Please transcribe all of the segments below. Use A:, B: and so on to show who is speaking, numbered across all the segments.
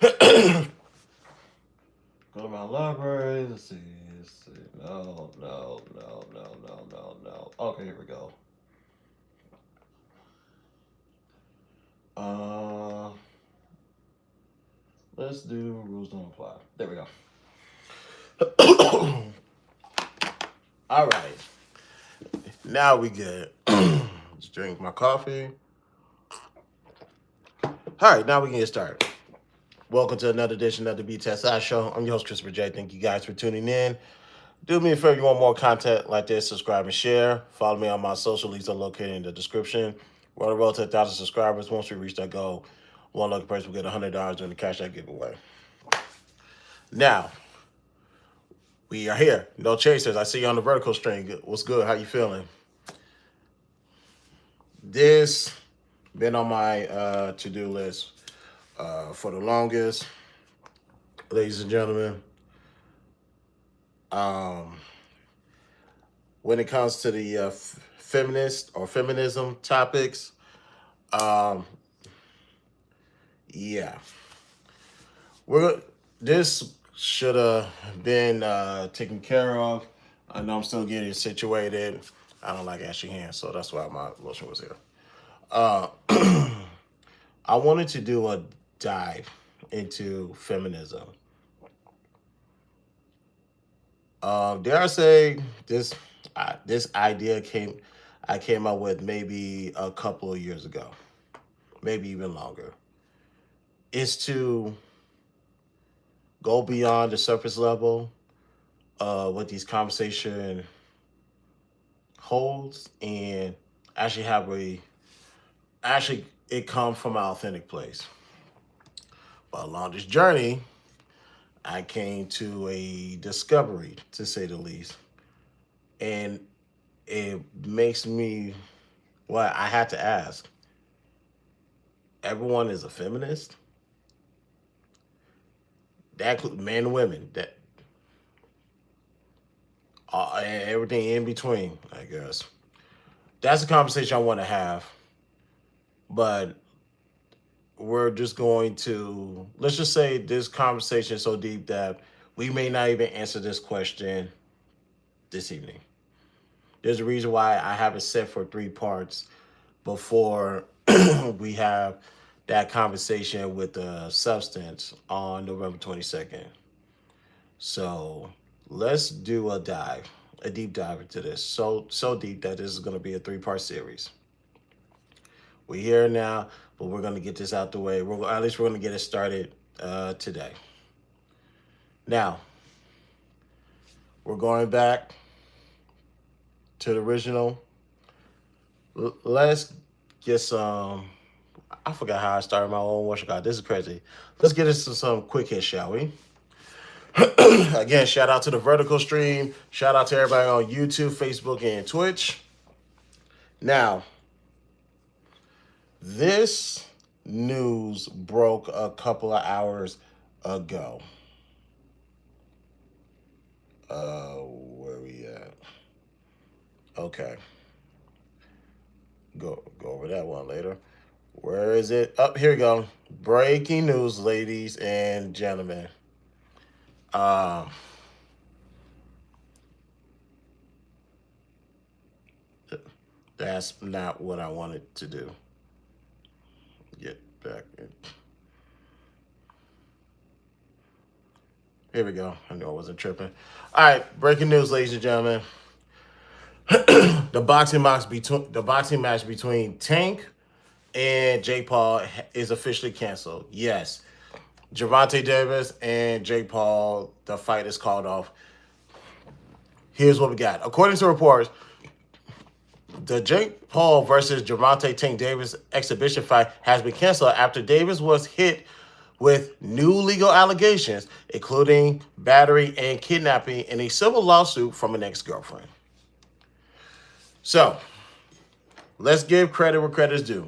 A: Go to my library. Let's see. Let's see. No, no, no, no, no, no, no. Okay, here we go. Uh, let's do rules don't apply. There we go. All right. Now we good. Just drink my coffee. All right, now we can get started. Welcome to another edition of the BTSI show. I'm your host, Christopher J. Thank you guys for tuning in. Do me a favor, you want more content like this, subscribe and share. Follow me on my social. Links are located in the description. We're on the road to 1,000 subscribers. Once we reach that goal, one lucky person will get $100 during the Cash App giveaway. Now, we are here. No chasers. I see you on the vertical string. What's good? How you feeling? This been on my to-do list for the longest, ladies and gentlemen. Um, when it comes to the feminist or feminism topics, um, yeah, we're this should have been taken care of. I know I'm still getting situated. I don't like ashy hands, so that's why my lotion was here. Uh, I wanted to do a dive into feminism. Dare I say this idea I came up with maybe a couple of years ago, maybe even longer. Is to go beyond the surface level what these conversation holds and actually have it come from an authentic place. But along this journey, I came to a discovery, to say the least. And it makes me, well, I had to ask, everyone is a feminist? That includes men and women, that and everything in between, I guess. That's a conversation I want to have, but we're just going to, let's just say this conversation is so deep that we may not even answer this question this evening. There's a reason why I have it set for 3 parts before we have that conversation with the substance on November 22nd. So let's do a deep dive into this. So deep that this is going to be a 3-part series. We're here now, but we're going to get this out the way. At least we're going to get it started today. Now, we're going back to the original. Let's get some. I forgot how I started my own worship. God, this is crazy. Let's get into some quick hits, shall we? Again, shout out to the vertical stream. Shout out to everybody on YouTube, Facebook, and Twitch. Now, this news broke a couple of hours ago. Where we at? Okay. Go over that one later. Where is it? Up here we go. Breaking news, ladies and gentlemen. That's not what I wanted to do. Get back in. Here we go. I knew I wasn't tripping. All right, breaking news, ladies and gentlemen. The boxing match between Tank and Jake Paul is officially canceled. Yes, Gervonta Davis and Jake Paul, the fight is called off. Here's what we got. According to reports, the Jake Paul versus Gervonta Tank Davis exhibition fight has been canceled after Davis was hit with new legal allegations, including battery and kidnapping in a civil lawsuit from an ex-girlfriend. So, let's give credit where credit's due.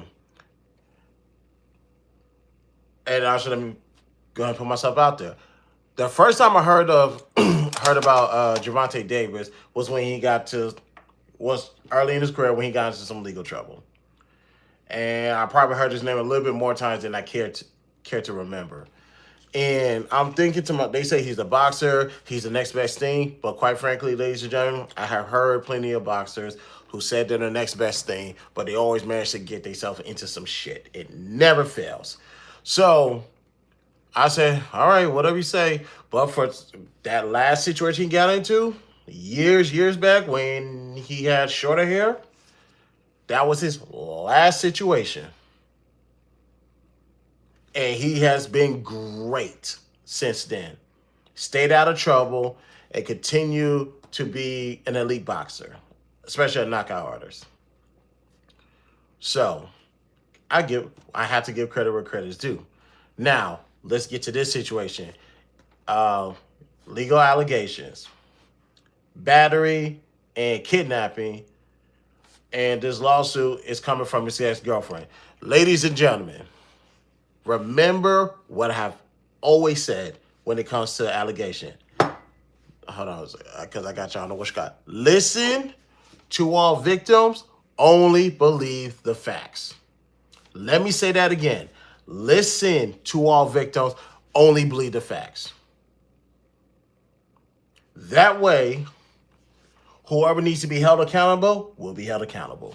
A: And I should go ahead and put myself out there. The first time I heard about Gervonta Davis was early in his career when he got into some legal trouble. And I probably heard his name a little bit more times than I care to remember. And I'm thinking to my, they say he's a boxer, he's the next best thing. But quite frankly, ladies and gentlemen, I have heard plenty of boxers who said they're the next best thing, but they always manage to get themselves into some shit. It never fails. So I said, all right, whatever you say. But for that last situation he got into, years back when he had shorter hair, that was his last situation. And he has been great since then. Stayed out of trouble and continue to be an elite boxer, especially a knockout artist. So I have to give credit where credit is due. Now let's get to this situation. Uh, Legal allegations, battery, and kidnapping, and this lawsuit is coming from his ex-girlfriend. Ladies and gentlemen, remember what I have always said when it comes to allegation. Hold on, because I got y'all on the what got. Listen to all victims, only believe the facts. Let me say that again. Listen to all victims, only believe the facts. That way, whoever needs to be held accountable will be held accountable.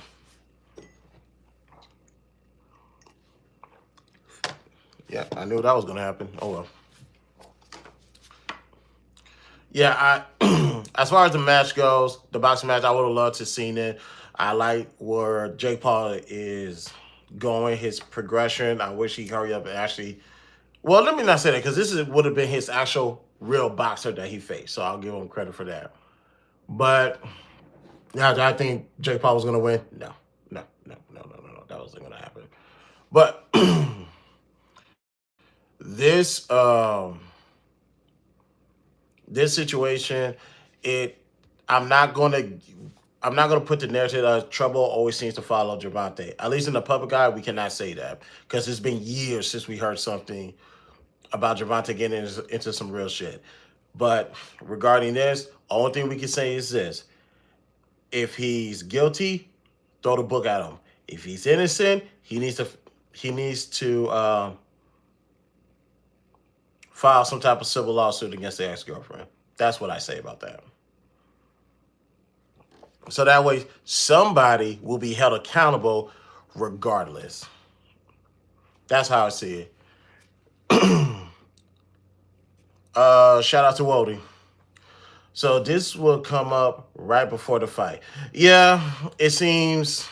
A: Yeah, I knew that was going to happen. Oh, well. Yeah, I as far as the match goes, the boxing match, I would have loved to seen it. I like where Jake Paul is going, his progression. I wish he hurry up and actually. Well, let me not say that because this would have been his actual real boxer that he faced. So I'll give him credit for that. But yeah, I think Jake Paul was going to win. No. That wasn't going to happen. But this this situation, it I'm not gonna I'm not gonna put the narrative that trouble always seems to follow Gervonta. At least in the public eye, we cannot say that because it's been years since we heard something about Gervonta getting into some real shit. But regarding this, only thing we can say is this: if he's guilty, throw the book at him. If he's innocent, he needs to file some type of civil lawsuit against the ex-girlfriend. That's what I say about that. So that way, somebody will be held accountable regardless. That's how I see it. Shout out to Wody. So this will come up right before the fight. Yeah, it seems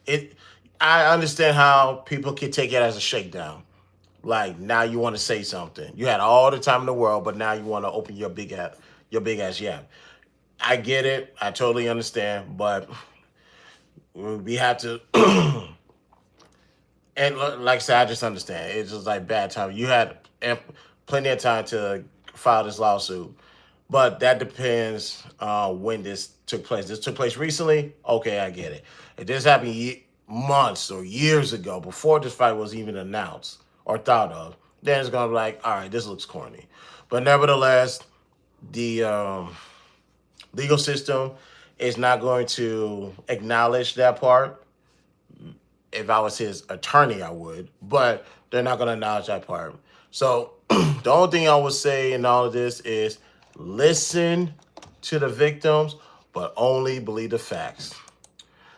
A: it. I understand how people can take it as a shakedown. Like now you want to say something. You had all the time in the world, but now you want to open your big ass yap. I get it. I totally understand, but we have to. And like I said, I just understand. It's just like bad time. You had plenty of time to file this lawsuit, but that depends when this took place. This took place recently. Okay, I get it. If this happened months or years ago, before this fight was even announced or thought of, then it's gonna be like, all right, this looks corny. But nevertheless, the legal system is not going to acknowledge that part. If I was his attorney, I would, but they're not going to acknowledge that part. So the only thing I would say in all of this is listen to the victims, but only believe the facts.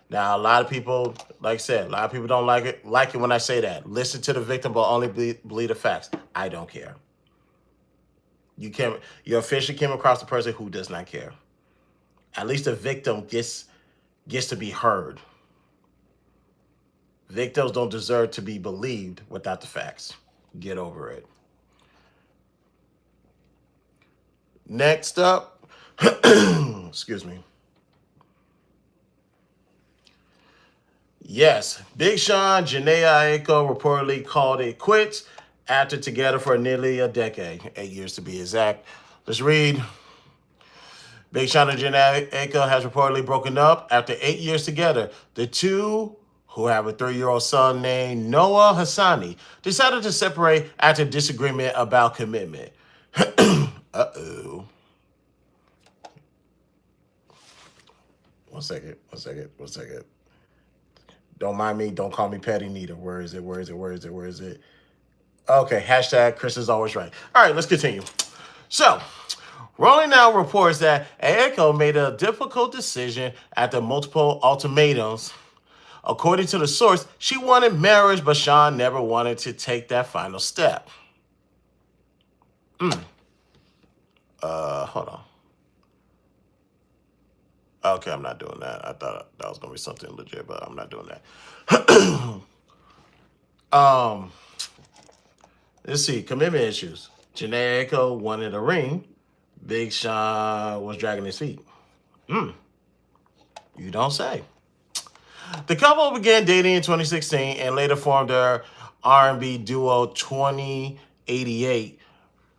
A: Now, a lot of people, like I said, a lot of people don't like it when I say that. Listen to the victim, but only believe the facts. I don't care. You officially came across the person who does not care. At least the victim gets to be heard. Victims don't deserve to be believed without the facts. Get over it. Next up, excuse me. Yes, Big Sean, Janae Aiko reportedly called it quits after together for nearly a decade, 8 years to be exact. Let's read. Big Sean and Janae Aiko has reportedly broken up after 8 years together. The two, who have a 3-year-old son named Noah Hassani, decided to separate after disagreement about commitment. Uh-oh. One second. Don't mind me. Don't call me petty neither. Where is it? Okay, hashtag Chris is always right. All right, let's continue. So, Rolling Now reports that Aiko made a difficult decision after multiple ultimatums. According to the source, she wanted marriage, but Sean never wanted to take that final step. Hold on. Okay, I'm not doing that. I thought that was gonna be something legit, but I'm not doing that. um, let's see. Commitment issues. Janae Aiko wanted a ring. Big Sean was dragging his feet. You don't say. The couple began dating in 2016 and later formed their R&B duo 2088,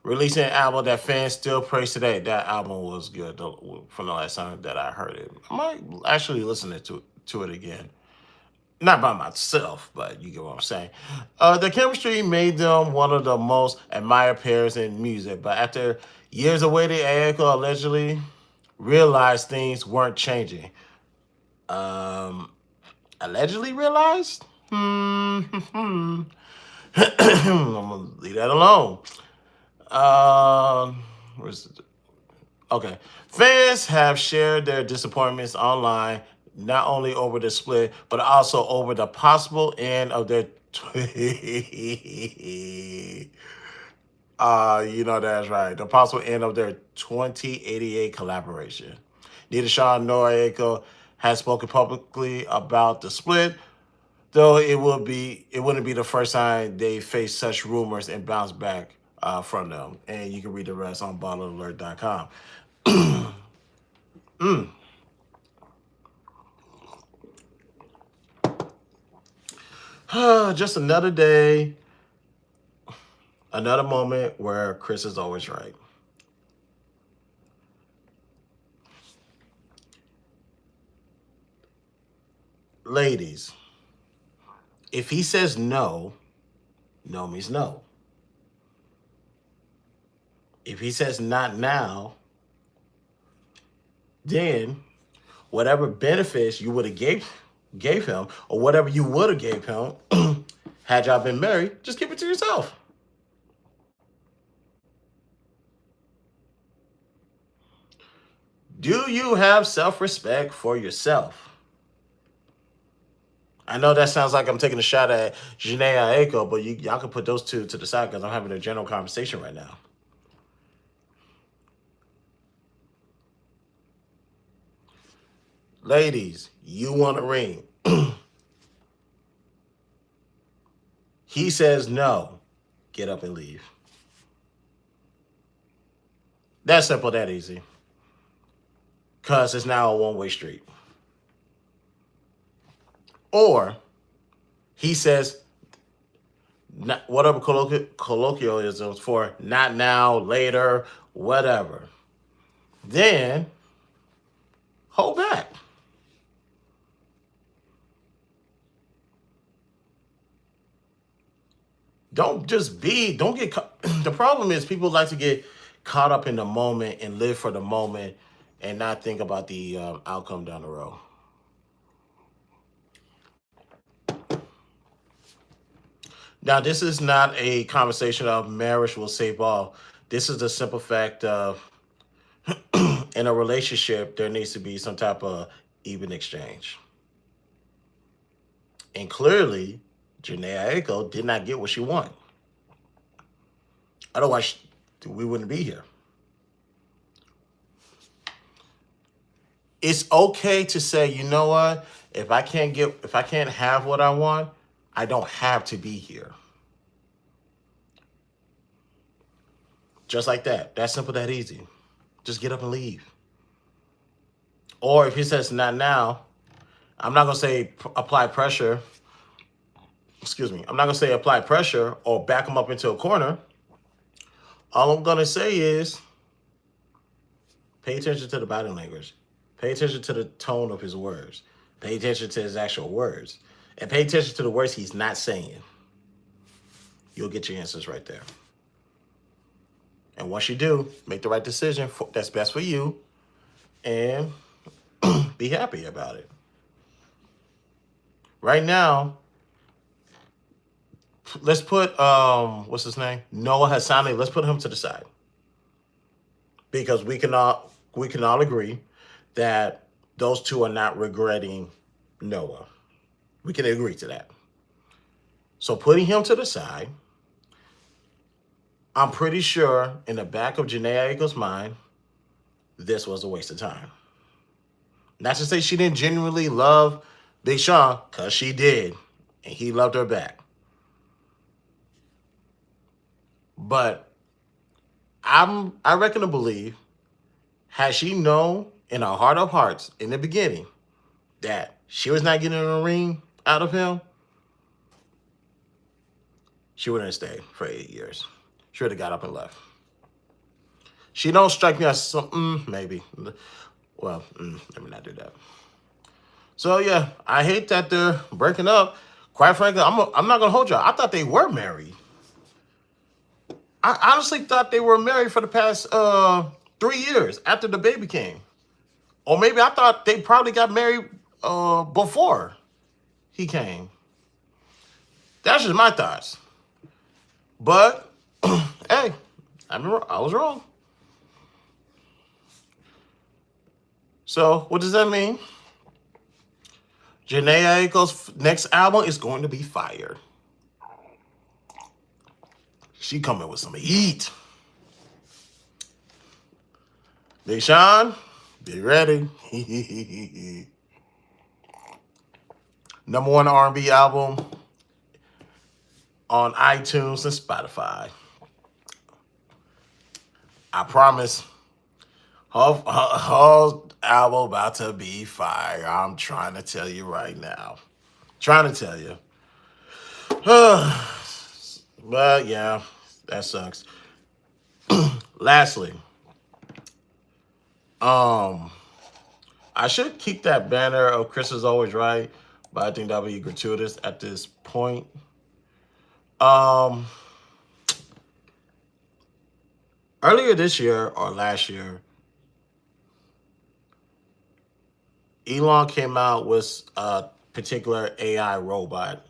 A: releasing an album that fans still praise today. That album was good from the last time that I heard it. I might actually listen to it again. Not by myself, but you get what I'm saying. The chemistry made them one of the most admired pairs in music, but after years of waiting, Aiko allegedly realized things weren't changing. Um, Allegedly realized? I'm gonna leave that alone. Where's it? Okay. Fans have shared their disappointments online, not only over the split, but also over the possible end of their. That's right. The possible end of their 2088 collaboration. Neither Sean nor Aiko has spoken publicly about the split, though it wouldn't be the first time they face such rumors and bounce back from them. And you can read the rest on bottlealert.com. Just another day, another moment where Chris is always right. Ladies, if he says no, no means no. If he says not now, then whatever benefits you would have gave him, or whatever you would have gave him, had y'all been married, just give it to yourself. Do you have self-respect for yourself? I know that sounds like I'm taking a shot at Janae Aiko, but y'all can put those two to the side because I'm having a general conversation right now. Ladies, you want a ring. He says no. Get up and leave. That simple, that easy. Because it's now a one-way street. Or he says, whatever colloquialisms for not now, later, whatever. Then hold back. Don't get caught. The problem is people like to get caught up in the moment and live for the moment and not think about the outcome down the road. Now, this is not a conversation of marriage will save all. This is the simple fact of in a relationship, there needs to be some type of even exchange. And clearly, Janae Aiko did not get what she wanted. Otherwise, we wouldn't be here. It's okay to say, you know what? If I can't have what I want, I don't have to be here. Just like that. That simple, that easy. Just get up and leave. Or if he says not now, I'm not gonna say apply pressure. Excuse me. I'm not gonna say apply pressure or back him up into a corner. All I'm gonna say is pay attention to the body language. Pay attention to the tone of his words. Pay attention to his actual words. And pay attention to the words he's not saying. You'll get your answers right there. And once you do, make the right decision that's best for you and be happy about it. Right now, let's put what's his name? Noah Hassani. Let's put him to the side because we can all agree that those two are not regretting Noah. We can agree to that. So putting him to the side, I'm pretty sure in the back of Janae Aiko's mind, this was a waste of time. Not to say she didn't genuinely love Big Sean, because she did. And he loved her back. But I reckon to believe, had she known in her heart of hearts in the beginning that she was not getting a ring out of him, she wouldn't have stayed for 8 years. She would have got up and left. She don't strike me as some, maybe. Well, let me not do that. So yeah, I hate that they're breaking up. Quite frankly, I'm not gonna hold y'all. I thought they were married. I honestly thought they were married for the past 3 years after the baby came. Or maybe I thought they probably got married before he came. That's just my thoughts. But hey, I was wrong. So what does that mean? Janae Aiko's next album is going to be fire. She coming with some heat. Big Sean, be ready. #1 R&B album on iTunes and Spotify. I promise. Her album about to be fire. I'm trying to tell you right now. Trying to tell you. But yeah, that sucks. Lastly, I should keep that banner of Chris is always right, but I think that would be gratuitous at this point. Earlier this year or last year, Elon came out with a particular AI robot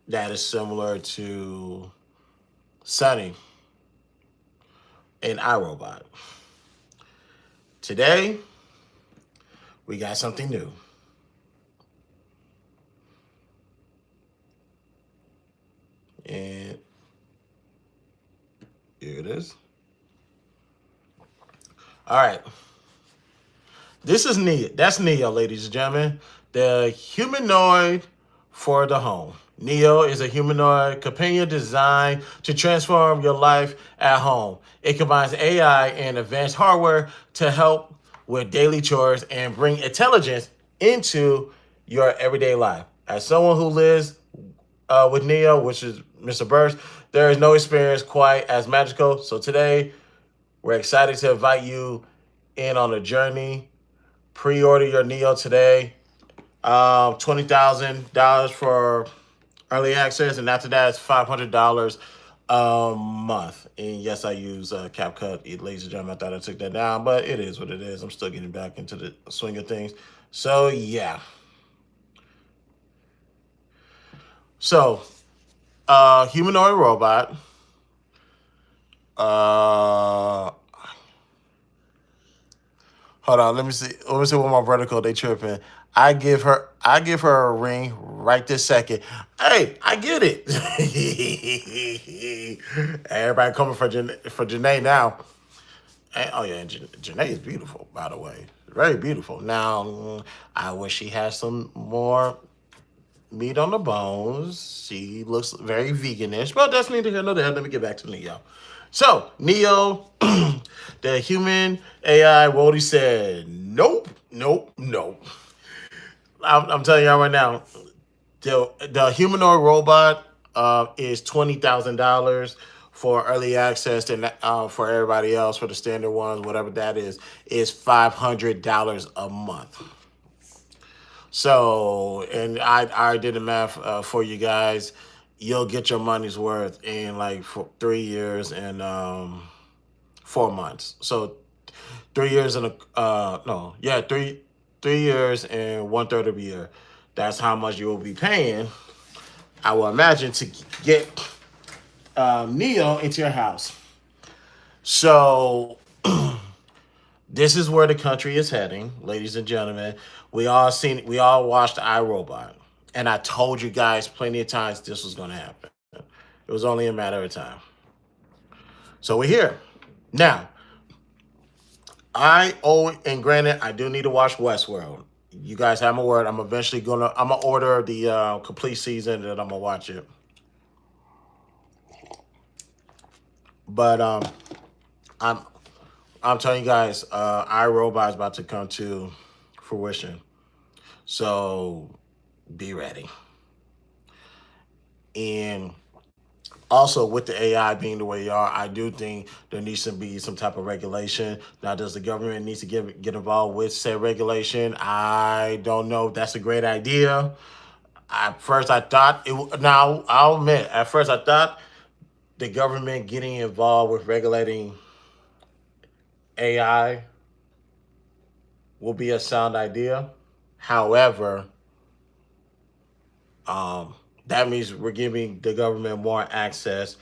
A: that is similar to Sunny, an iRobot. Today, we got something new. And here it is. All right. This is Neo. That's Neo, ladies and gentlemen. The humanoid for the home. Neo is a humanoid companion designed to transform your life at home. It combines AI and advanced hardware to help with daily chores and bring intelligence into your everyday life. As someone who lives with Neo, which is Mr. Burst, there is no experience quite as magical. So today, we're excited to invite you in on a journey. Pre-order your Neo today. $20,000 for early access, and after that, it's $500 a month. And yes, I use CapCut. Ladies and gentlemen, I thought I took that down, but it is what it is. I'm still getting back into the swing of things. So yeah. So, humanoid robot. Hold on, let me see. Let me see what my vertical they tripping. I give her a ring right this second. Hey, I get it. Everybody coming for Janae now. And, oh yeah, and Janae is beautiful, by the way. Very beautiful. Now, I wish she had some more meat on the bones. She looks very veganish, but that's neither here nor there. Let me get back to Neo. So, Neo, the human AI, Wody said, nope, nope, nope. I'm telling y'all right now, the humanoid robot is $20,000 for early access, and for everybody else, for the standard ones, whatever that is $500 a month. So, and I did the math for you guys. You'll get your money's worth in like 3 years and 4 months. So 3 years and three years and 1/3 of a year. That's how much you will be paying I will imagine, to get Neo into your house. So this is where the country is heading, ladies and gentlemen. We all watched iRobot, and I told you guys plenty of times this was going to happen. It was only a matter of time. So we're here now. And granted, I do need to watch Westworld. You guys have my word. I'm gonna order the complete season, and I'm gonna watch it. But I'm I'm telling you guys, iRobot is about to come to fruition. So be ready. And also, with the AI being the way they are, I do think there needs to be some type of regulation. Now, does the government need to get involved with said regulation? I don't know if that's a great idea. At first, I thought it. Now, I'll admit, at first, I thought the government getting involved with regulating AI will be a sound idea. However, um, that means we're giving the government more access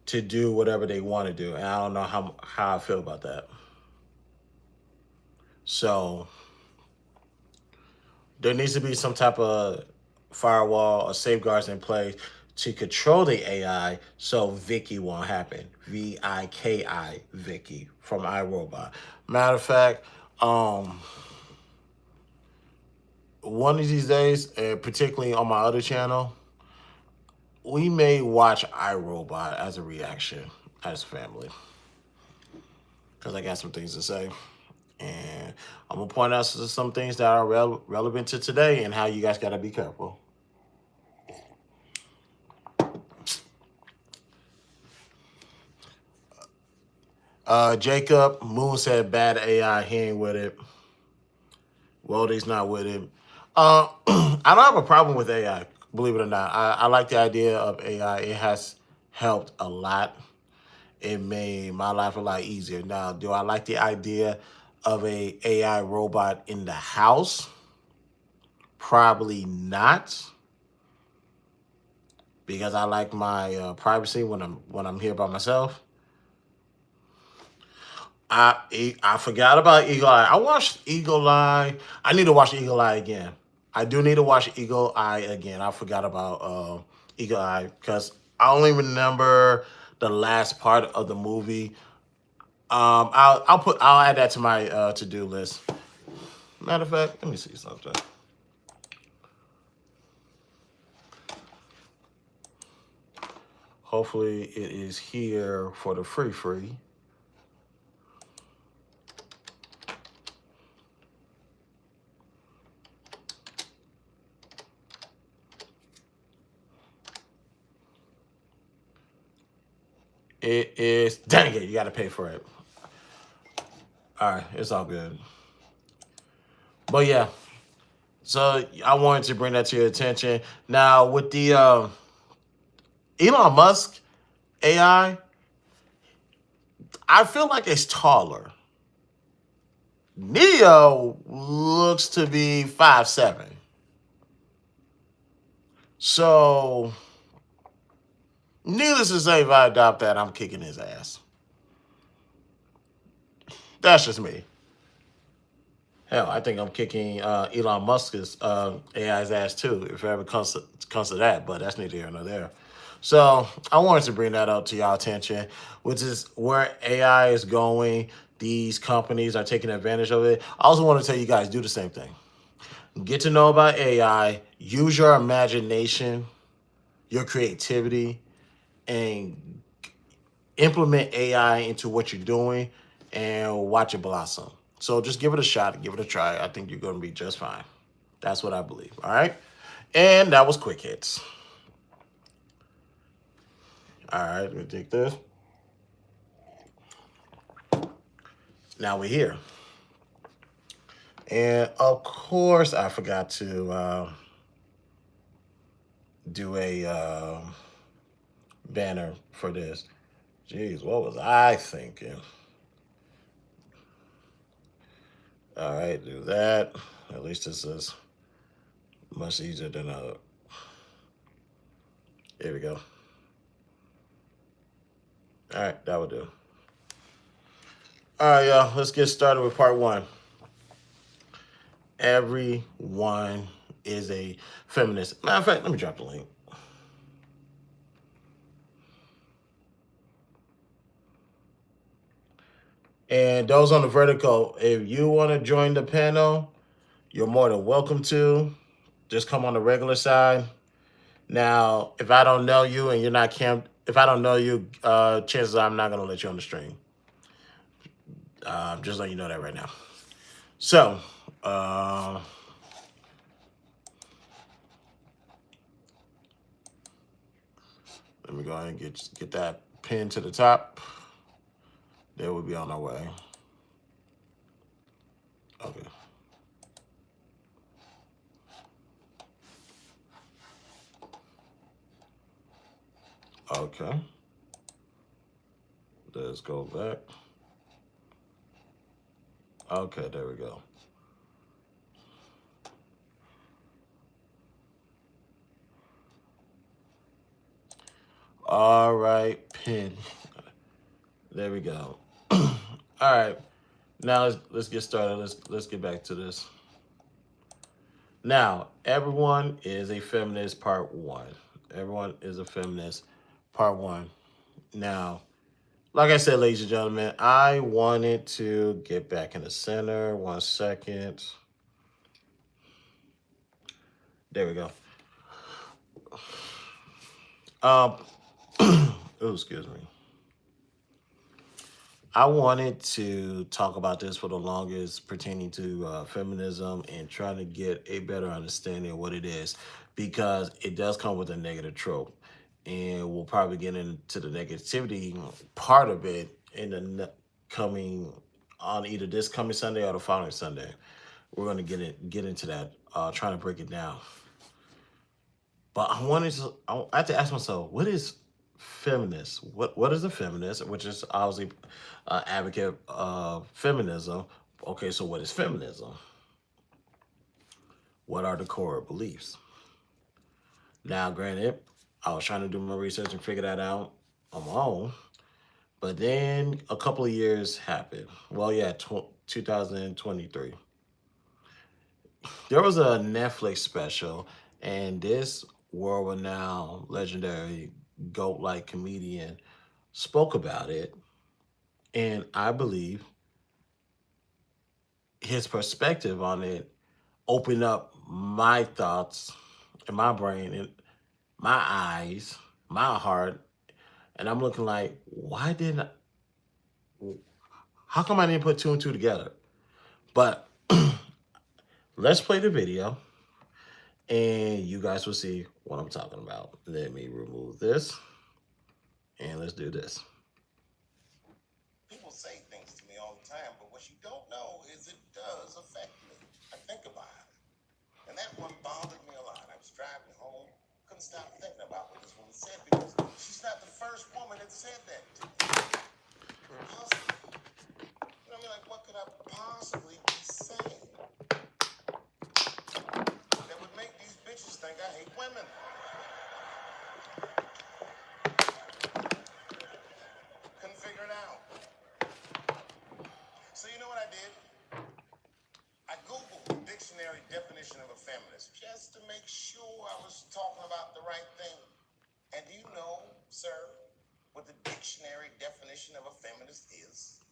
A: to do whatever they want to do, and I don't know how I feel about that. So there needs to be some type of firewall or safeguards in place to control the AI, so Vicky won't happen. VIKI Vicky from iRobot. Matter of fact, um, one of these days, particularly on my other channel, we may watch iRobot as a reaction as a family, because I got some things to say. And I'm gonna point out some things that are relevant to today and how you guys gotta be careful. Jacob Moon said bad AI. He ain't with it. Waldy's not with it. I don't have a problem with AI. Believe it or not, I like the idea of AI. It has helped a lot. It made my life a lot easier. Now, do I like the idea of a AI robot in the house? Probably not, because I like my privacy when I'm here by myself. I forgot about Eagle Eye. I watched Eagle Eye. I need to watch Eagle Eye again. I do need to watch Eagle Eye again. I forgot about Eagle Eye because I only remember the last part of the movie. I'll add that to my to do list. Matter of fact, let me see something. Hopefully, it is here for the free. It is. Dang it! You got to pay for it. All right, it's all good. But yeah, so I wanted to bring that to your attention. Now with the Elon Musk I feel like it's taller. Neo looks to be 5'7". So needless to say, if I adopt that, I'm kicking his ass. That's just me. Hell, I think I'm kicking Elon Musk's AI's ass too, if it ever comes to that. But that's neither here nor there. So I wanted to bring that up to y'all attention, which is where AI is going. These companies are taking advantage of it. I also want to tell you guys, do the same thing. Get to know about AI. Use your imagination, your creativity, and implement AI into what you're doing and watch it blossom. So just give it a shot, give it a try. I think you're going to be just fine. That's what I believe. All right. And that was quick hits. All right. Let me take this. Now we're here. And of course, I forgot to do a banner for this. Jeez, what was I thinking? All right, do that. At least this is much easier than a. Here we go. All right, that will do. All right, y'all. Let's get started with part one. Everyone is a feminist. Matter of fact, let me drop the link. And those on the vertical, if you want to join the panel, you're more than welcome to. Just come on the regular side. Now, if I don't know you and you're not camped, if I don't know you, chances are I'm not going to let you on the stream. Just letting you know that right now. So, let me go ahead and get that pin to the top. There we'll be on our way. Okay. Okay. Let's go back. Okay, there we go. All right, pin. There we go. All right. Now let's get started. Let's get back to this. Now, everyone is a feminist part one. Everyone is a feminist part one. Now, like I said, ladies and gentlemen, I wanted to get back in the center. 1 second. There we go. Oh, excuse me. I wanted to talk about this for the longest pertaining to feminism and trying to get a better understanding of what it is because it does come with a negative trope. And we'll probably get into the negativity part of it in the coming on either this coming Sunday or the following Sunday. We're going to get into that, trying to break it down. But I have to ask myself, what is feminist? What is a feminist? Which is obviously advocate of feminism. Okay, so what is feminism? What are the core beliefs? Now, granted, I was trying to do my research and figure that out on my own. But then a couple of years happened. Well, yeah, 2023. There was a Netflix special, and this world renowned legendary goat like comedian spoke about it. And I believe his perspective on it opened up my thoughts and my brain and my eyes, my heart. And I'm looking like, why didn't how come I didn't put two and two together? But let's play the video and you guys will see what I'm talking about. Let me remove this and let's do this. People say things to me all the time, but what you don't know is it does affect me. I think about it. And that one bothered me a lot. I was driving home, couldn't stop thinking about what this woman said because she's not the first woman that said that to me. Possibly. You know what I mean? Like, what could I possibly be saying that would make these bitches think I hate women? Couldn't figure it out. So you know what I did? I Googled the dictionary definition of a feminist just to make sure I was talking about the right thing. And do you know, sir, what the dictionary definition of a feminist is?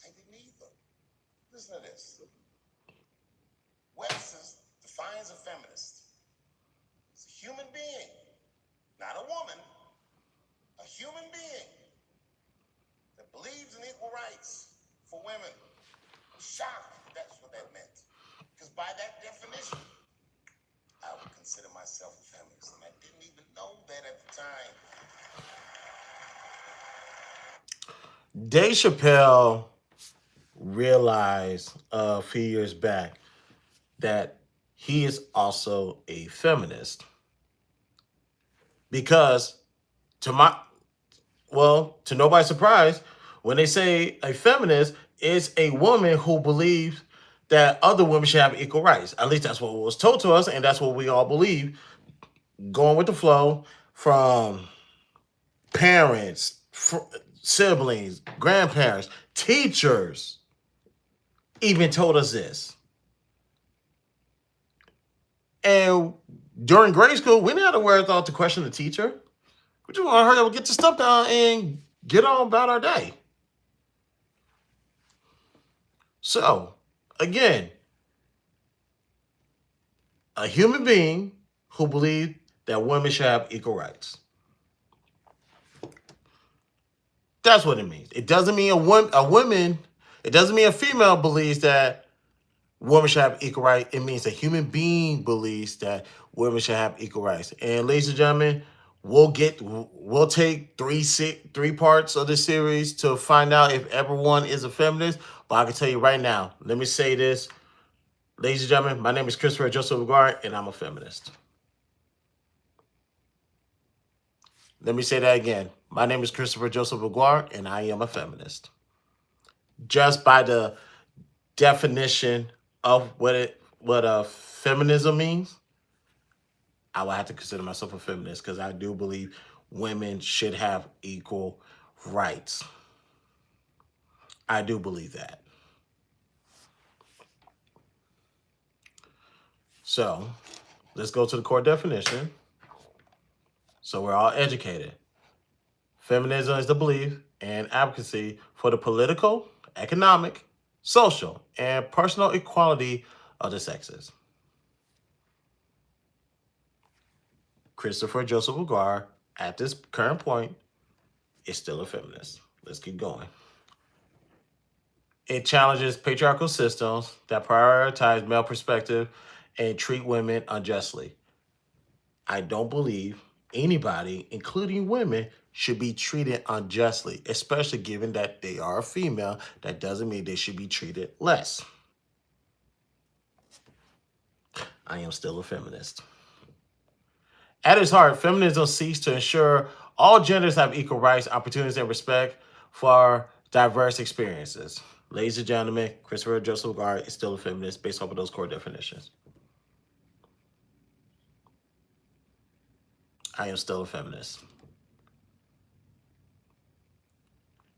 A: I didn't either. Listen to this. Webster defines a feminist as a human being, not a woman, a human being that believes in equal rights for women. I'm shocked that's what that meant. Because by that definition, I would consider myself a feminist. And I didn't even know that at the time. Dave Chappelle realized a few years back that he is also a feminist. Because to nobody's surprise, when they say a feminist is a woman who believes that other women should have equal rights. At least that's what was told to us, and that's what we all believe. Going with the flow, from parents, siblings, grandparents, teachers even told us this. And during grade school, we didn't have the wherewithal to question the teacher. We just want to hurry up, get the stuff done, and get on about our day. So, again, a human being who believes that women should have equal rights. That's what it means. It doesn't mean it doesn't mean a female believes that women should have equal rights. It means a human being believes that women should have equal rights. And ladies and gentlemen, we'll take three parts of this series to find out if everyone is a feminist. But I can tell you right now, let me say this. Ladies and gentlemen, my name is Christopher Joseph McGuire, and I'm a feminist. Let me say that again. My name is Christopher Joseph McGuire, and I am a feminist. Just by the definition of what feminism means, I would have to consider myself a feminist because I do believe women should have equal rights. I do believe that. So let's go to the core definition. So we're all educated. Feminism is the belief and advocacy for the political, economic, social, and personal equality of the sexes. Christopher Joseph McGuire, at this current point, is still a feminist. Let's keep going. It challenges patriarchal systems that prioritize male perspective and treat women unjustly. I don't believe anybody, including women, should be treated unjustly, especially given that they are a female. That doesn't mean they should be treated less. I am still a feminist. At its heart, feminism seeks to ensure all genders have equal rights, opportunities, and respect for diverse experiences. Ladies and gentlemen, Christopher Joseph McGuire is still a feminist based off of those core definitions. I am still a feminist.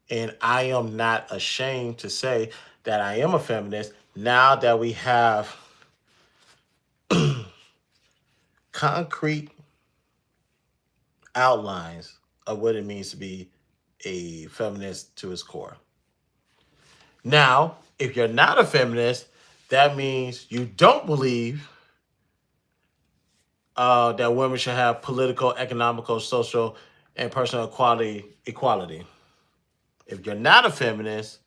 A: And I am not ashamed to say that I am a feminist now that we have concrete outlines of what it means to be a feminist to its core. Now, if you're not a feminist, that means you don't believe that women should have political, economical, social, and personal equality. If you're not a feminist,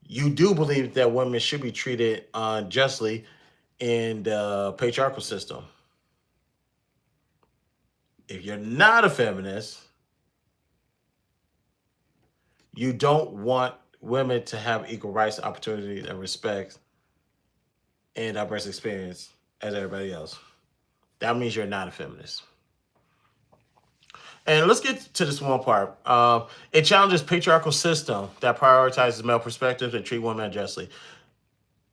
A: you do believe that women should be treated justly in the patriarchal system. If you're not a feminist, you don't want women to have equal rights, opportunities, and respect and diverse experience as everybody else. That means you're not a feminist. And let's get to this one part. It challenges patriarchal system that prioritizes male perspectives and treat women unjustly.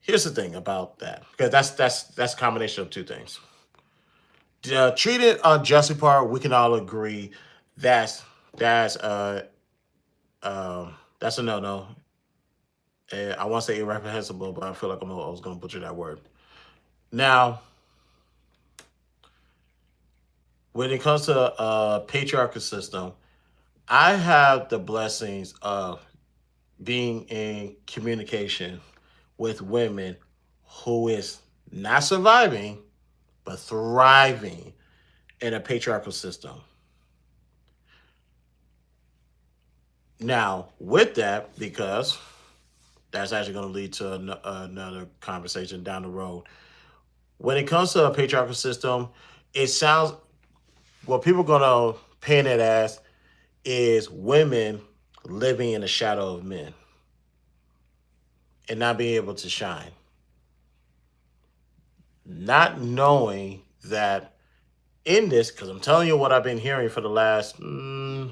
A: Here's the thing about that, because that's a combination of two things. The treated unjustly part, we can all agree that's a no-no. I want to say irreprehensible, but I feel like I was going to butcher that word. Now, when it comes to a patriarchal system, I have the blessings of being in communication with women who is not surviving, but thriving in a patriarchal system. Now, with that, because that's actually going to lead to another conversation down the road. When it comes to a patriarchal system, it sounds, what people are going to paint it as is women living in the shadow of men and not being able to shine. Not knowing that in this, because I'm telling you what I've been hearing for the last 4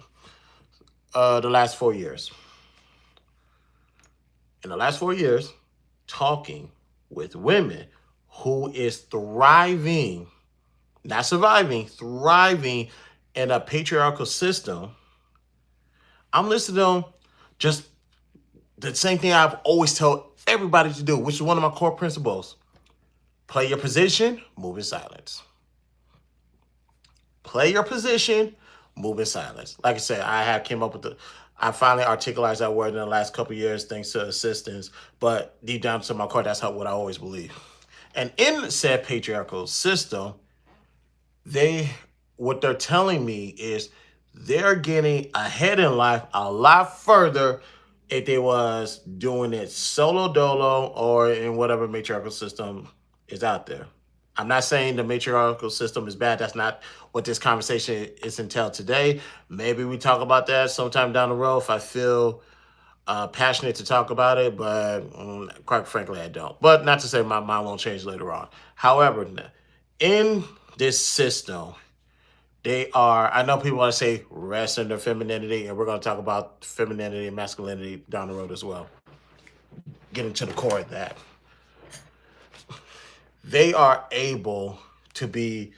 A: years. In the last 4 years, talking with women who is thriving, not surviving, thriving in a patriarchal system, I'm listening to them just the same thing I've always told everybody to do, which is one of my core principles. Play your position, move in silence. Play your position, move in silence. Like I said, I finally articulated that word in the last couple of years thanks to assistance, but deep down to my core, that's what I always believe. And in said patriarchal system, they what they're telling me is they're getting ahead in life a lot further if they was doing it solo dolo or in whatever matriarchal system is out there. I'm not saying the matriarchal system is bad. That's not what this conversation is entailed today. Maybe we talk about that sometime down the road if I feel passionate to talk about it, but quite frankly, I don't. But not to say my mind won't change later on. However, in this system, I know people want to say rest in their femininity, and we're going to talk about femininity and masculinity down the road as well. Getting to the core of that. They are able to be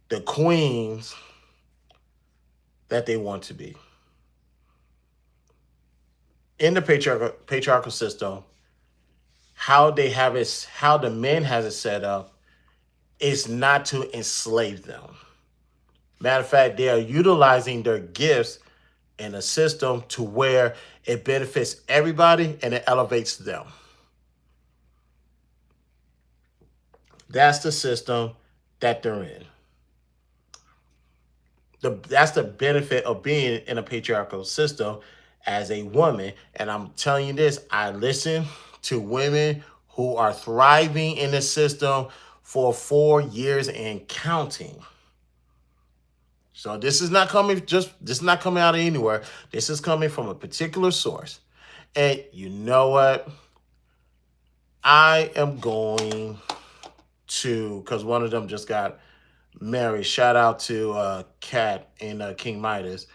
A: the queens that they want to be. In the patriarchal system, how the men has it set up is not to enslave them. Matter of fact, they are utilizing their gifts in a system to where it benefits everybody and it elevates them. That's the system that they're in. That's the benefit of being in a patriarchal system as a woman. And I'm telling you this, I listen to women who are thriving in the system for 4 years and counting. So this is not coming out of anywhere. This is coming from a particular source. And you know what? I am going to, because one of them just got married. Shout out to Kat and King Midas.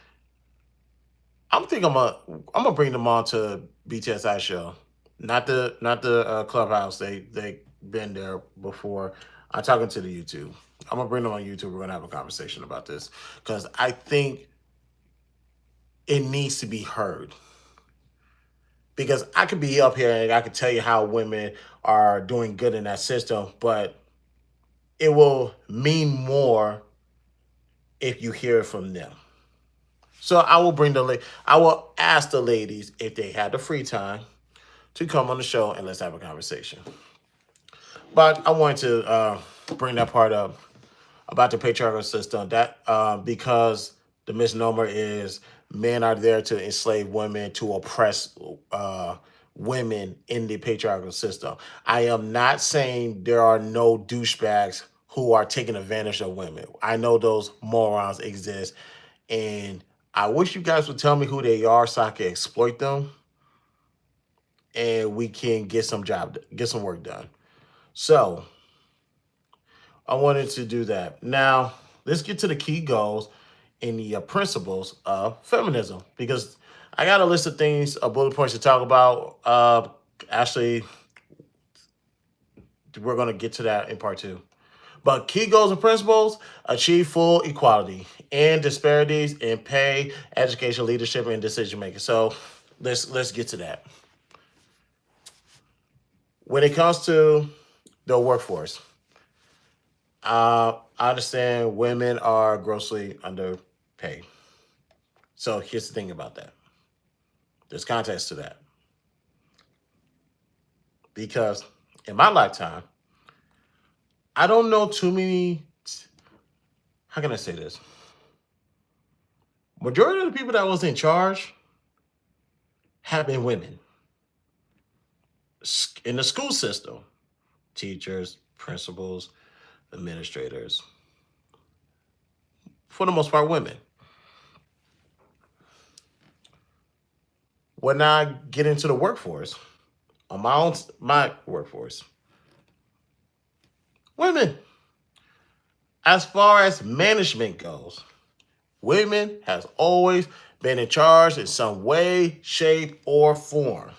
A: I'm gonna bring them on to BTSI show, not the clubhouse. They been there before. I'm talking to the YouTube. I'm gonna bring them on YouTube. We're gonna have a conversation about this because I think it needs to be heard. Because I could be up here and I could tell you how women are doing good in that system, but it will mean more if you hear it from them. So I will ask the ladies if they had the free time to come on the show and let's have a conversation. But I wanted to bring that part up about the patriarchal system because the misnomer is men are there to enslave women, to oppress women in the patriarchal system. I am not saying there are no douchebags who are taking advantage of women. I know those morons exist, and I wish you guys would tell me who they are so I can exploit them and we can get some work done. So I wanted to do that. Now, let's get to the key goals and the principles of feminism, because I got a list of things, bullet points to talk about. Actually, we're going to get to that in part 2. But key goals and principles: achieve full equality and disparities in pay, education, leadership, and decision making. So let's get to that. When it comes to the workforce, I understand women are grossly underpaid. So here's the thing about that. There's context to that. Because in my lifetime, I don't know too many, how can I say this? Majority of the people that was in charge have been women. In the school system, teachers, principals, administrators, for the most part, women. When I get into the workforce, on my workforce, women. As far as management goes, women has always been in charge in some way, shape, or form.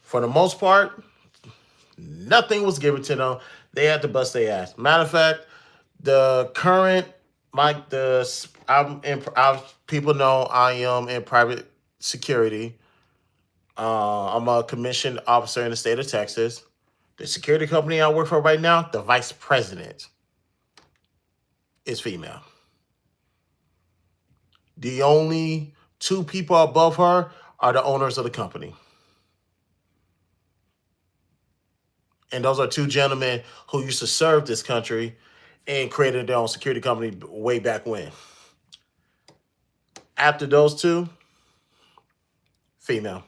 A: For the most part, nothing was given to them. They had to bust their ass. Matter of fact, The current, I'm in. People know I am in private security. I'm a commissioned officer in the state of Texas. The security company I work for right now, the vice president is female. The only two people above her are the owners of the company. And those are two gentlemen who used to serve this country and created their own security company way back when. After those two, female,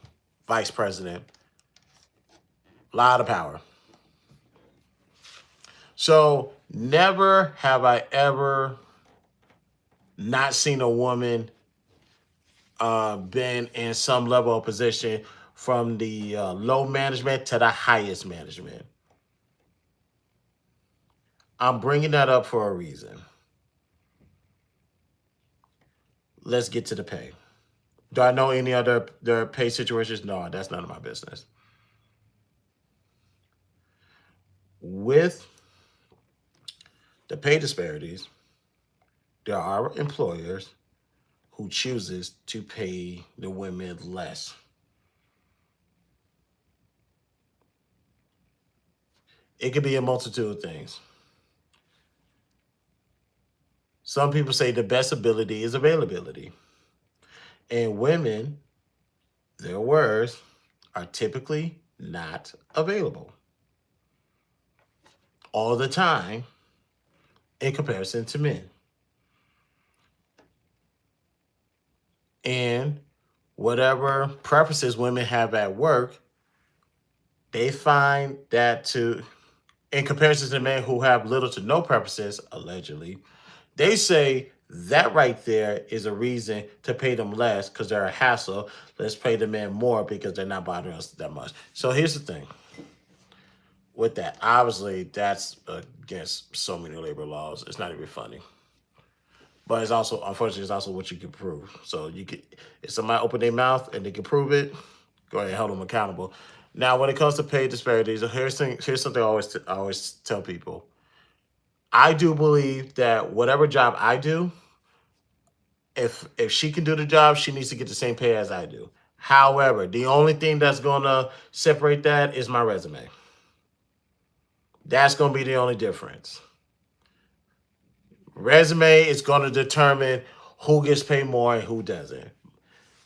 A: vice president, a lot of power. So never have I ever not seen a woman been in some level of position from the low management to the highest management. I'm bringing that up for a reason. Let's get to the pay. Do I know any other their pay situations? No, that's none of my business. With the pay disparities, there are employers who chooses to pay the women less. It could be a multitude of things. Some people say the best ability is availability. And women, their words, are typically not available all the time in comparison to men. And whatever preferences women have at work, they find that to, in comparison to men who have little to no preferences, allegedly, they say that right there is a reason to pay them less because they're a hassle. Let's pay the men more because they're not bothering us that much. So here's the thing with that. Obviously, that's against so many labor laws. It's not even funny. But it's also, unfortunately, it's also what you can prove. So you can, if somebody open their mouth and they can prove it, go ahead and hold them accountable. Now, when it comes to pay disparities, here's something I always tell people. I do believe that whatever job I do, if she can do the job, she needs to get the same pay as I do. However, the only thing that's gonna separate that is my resume. That's gonna be the only difference. Resume is gonna determine who gets paid more and who doesn't.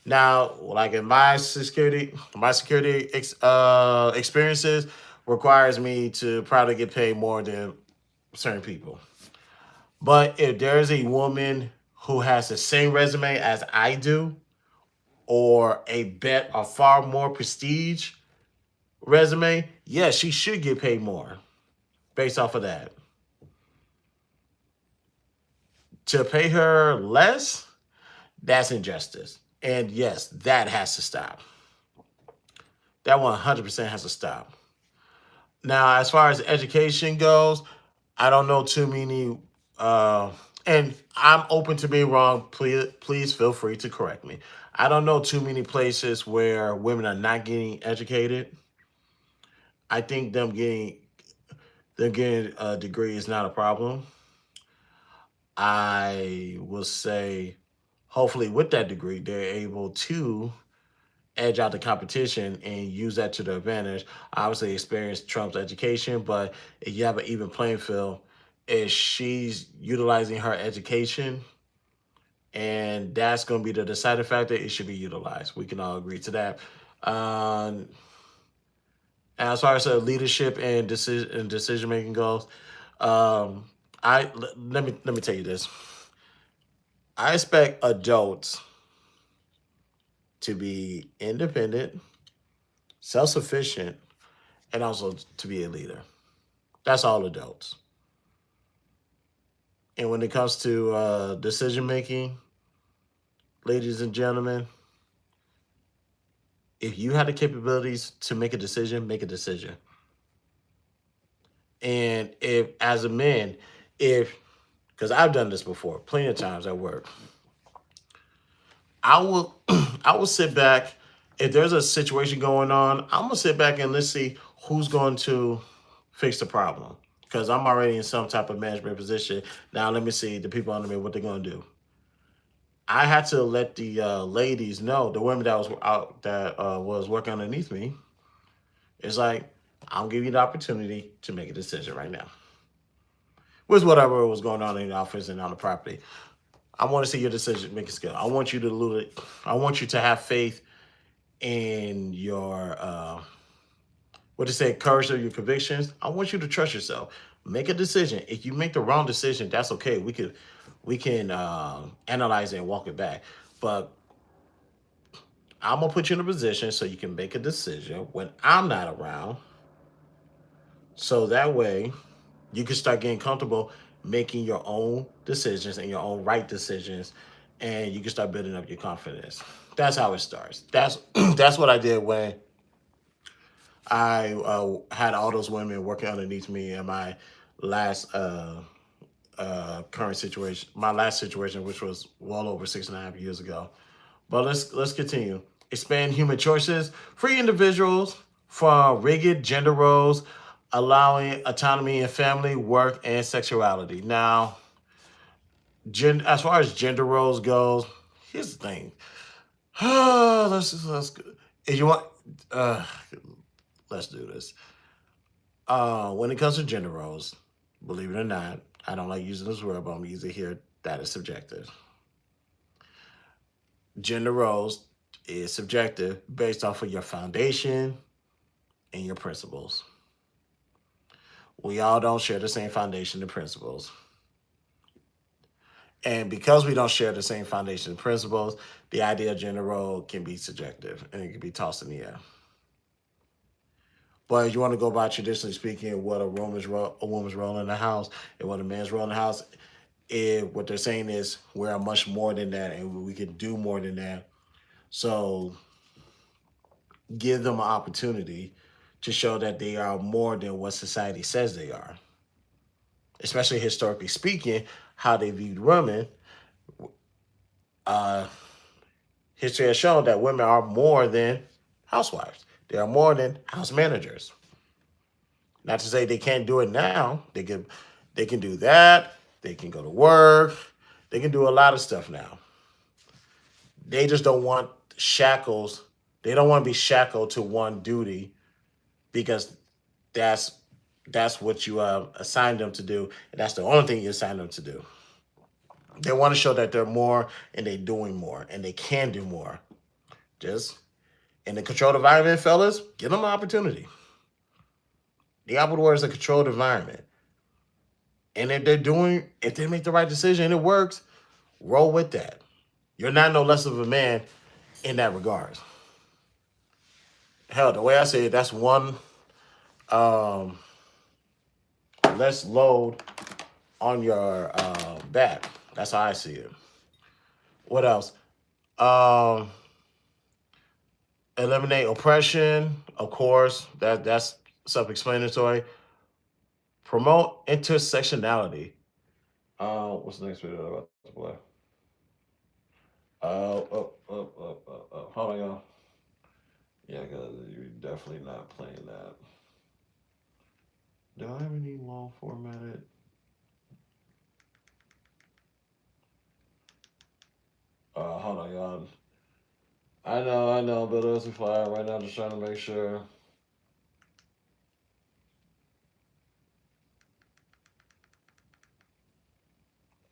A: Now, like in my security experiences requires me to probably get paid more than certain people. But if there's a woman who has the same resume as I do, or a far more prestige resume, yes, she should get paid more based off of that. To pay her less, that's injustice. And yes, that has to stop. That 100% has to stop. Now, as far as education goes, I don't know too many, uh, and I'm open to being wrong. Please feel free to correct me. I don't know too many places where women are not getting educated. I think them getting a degree is not a problem. I will say, hopefully, with that degree, they're able to edge out the competition and use that to their advantage. Obviously, experience trumps education, but if you have an even playing field, if she's utilizing her education, and that's going to be the deciding factor, it should be utilized. We can all agree to that. Um, as far as leadership and decision making goes, um, let me tell you this. I expect adults to be independent, self sufficient, and also to be a leader. That's all adults. And when it comes to decision making, ladies and gentlemen, if you have the capabilities to make a decision, make a decision. And if, as a man, if, because I've done this before, plenty of times at work, I will, I will sit back. If there's a situation going on, I'm gonna sit back and let's see who's going to fix the problem. because I'm already in some type of management position. Now let me see the people under me what they're gonna do. I had to let the ladies know, the women that was out that was working underneath me. It's like I'm giving you the opportunity to make a decision right now with whatever was going on in the office and on the property. I want to see your decision making skill. I want you to I want you to have faith in your what to say, courage of your convictions. I want you to trust yourself. Make a decision. If you make the wrong decision, that's okay. We can analyze it and walk it back. But I'm gonna put you in a position so you can make a decision when I'm not around. So that way you can start getting comfortable making your own decisions and your own right decisions, and you can start building up your confidence. That's how it starts. That's that's what I did when I had all those women working underneath me in my last current situation, my last situation, which was well over 6.5 years ago. But let's continue. Expand human choices, free individuals from rigid gender roles, allowing autonomy in family, work, and sexuality. Now, as far as gender roles goes, here's the thing. Let's if you want, uh, let's do this. When it comes to gender roles, believe it or not, I don't like using this word, but I'm using it here. That is subjective. Gender roles is subjective based off of your foundation and your principles. We all don't share the same foundation and principles. And because we don't share the same foundation and principles, the idea of gender role can be subjective and it can be tossed in the air. But if you want to go by traditionally speaking, what a woman's role in the house and what a man's role in the house, what they're saying is we're much more than that and we can do more than that. So give them an opportunity to show that they are more than what society says they are. Especially historically speaking, how they viewed women. Uh, History has shown that women are more than housewives. They are more than house managers. Not to say they can't do it now. They can do that. They can go to work. They can do a lot of stuff now. They just don't want shackles. They don't want to be shackled to one duty because that's that's what you assigned them to do, and that's the only thing you assigned them to do. They want to show that they're more and they're doing more and they can do more. Just in a controlled environment, fellas, give them an opportunity. The opposite word is a controlled environment. And if they make the right decision and it works, roll with that. You're not no less of a man in that regard. Hell, the way I say it, that's one um, less load on your back. That's how I see it. What else? Um, Eliminate oppression, of course. That's self-explanatory. Promote intersectionality. What's the next video I'm about to play? Hold on, y'all. Yeah, because you're definitely not playing that. Do I have any long formatted? Hold on, y'all. I know, but let's fly right now. Just trying to make sure.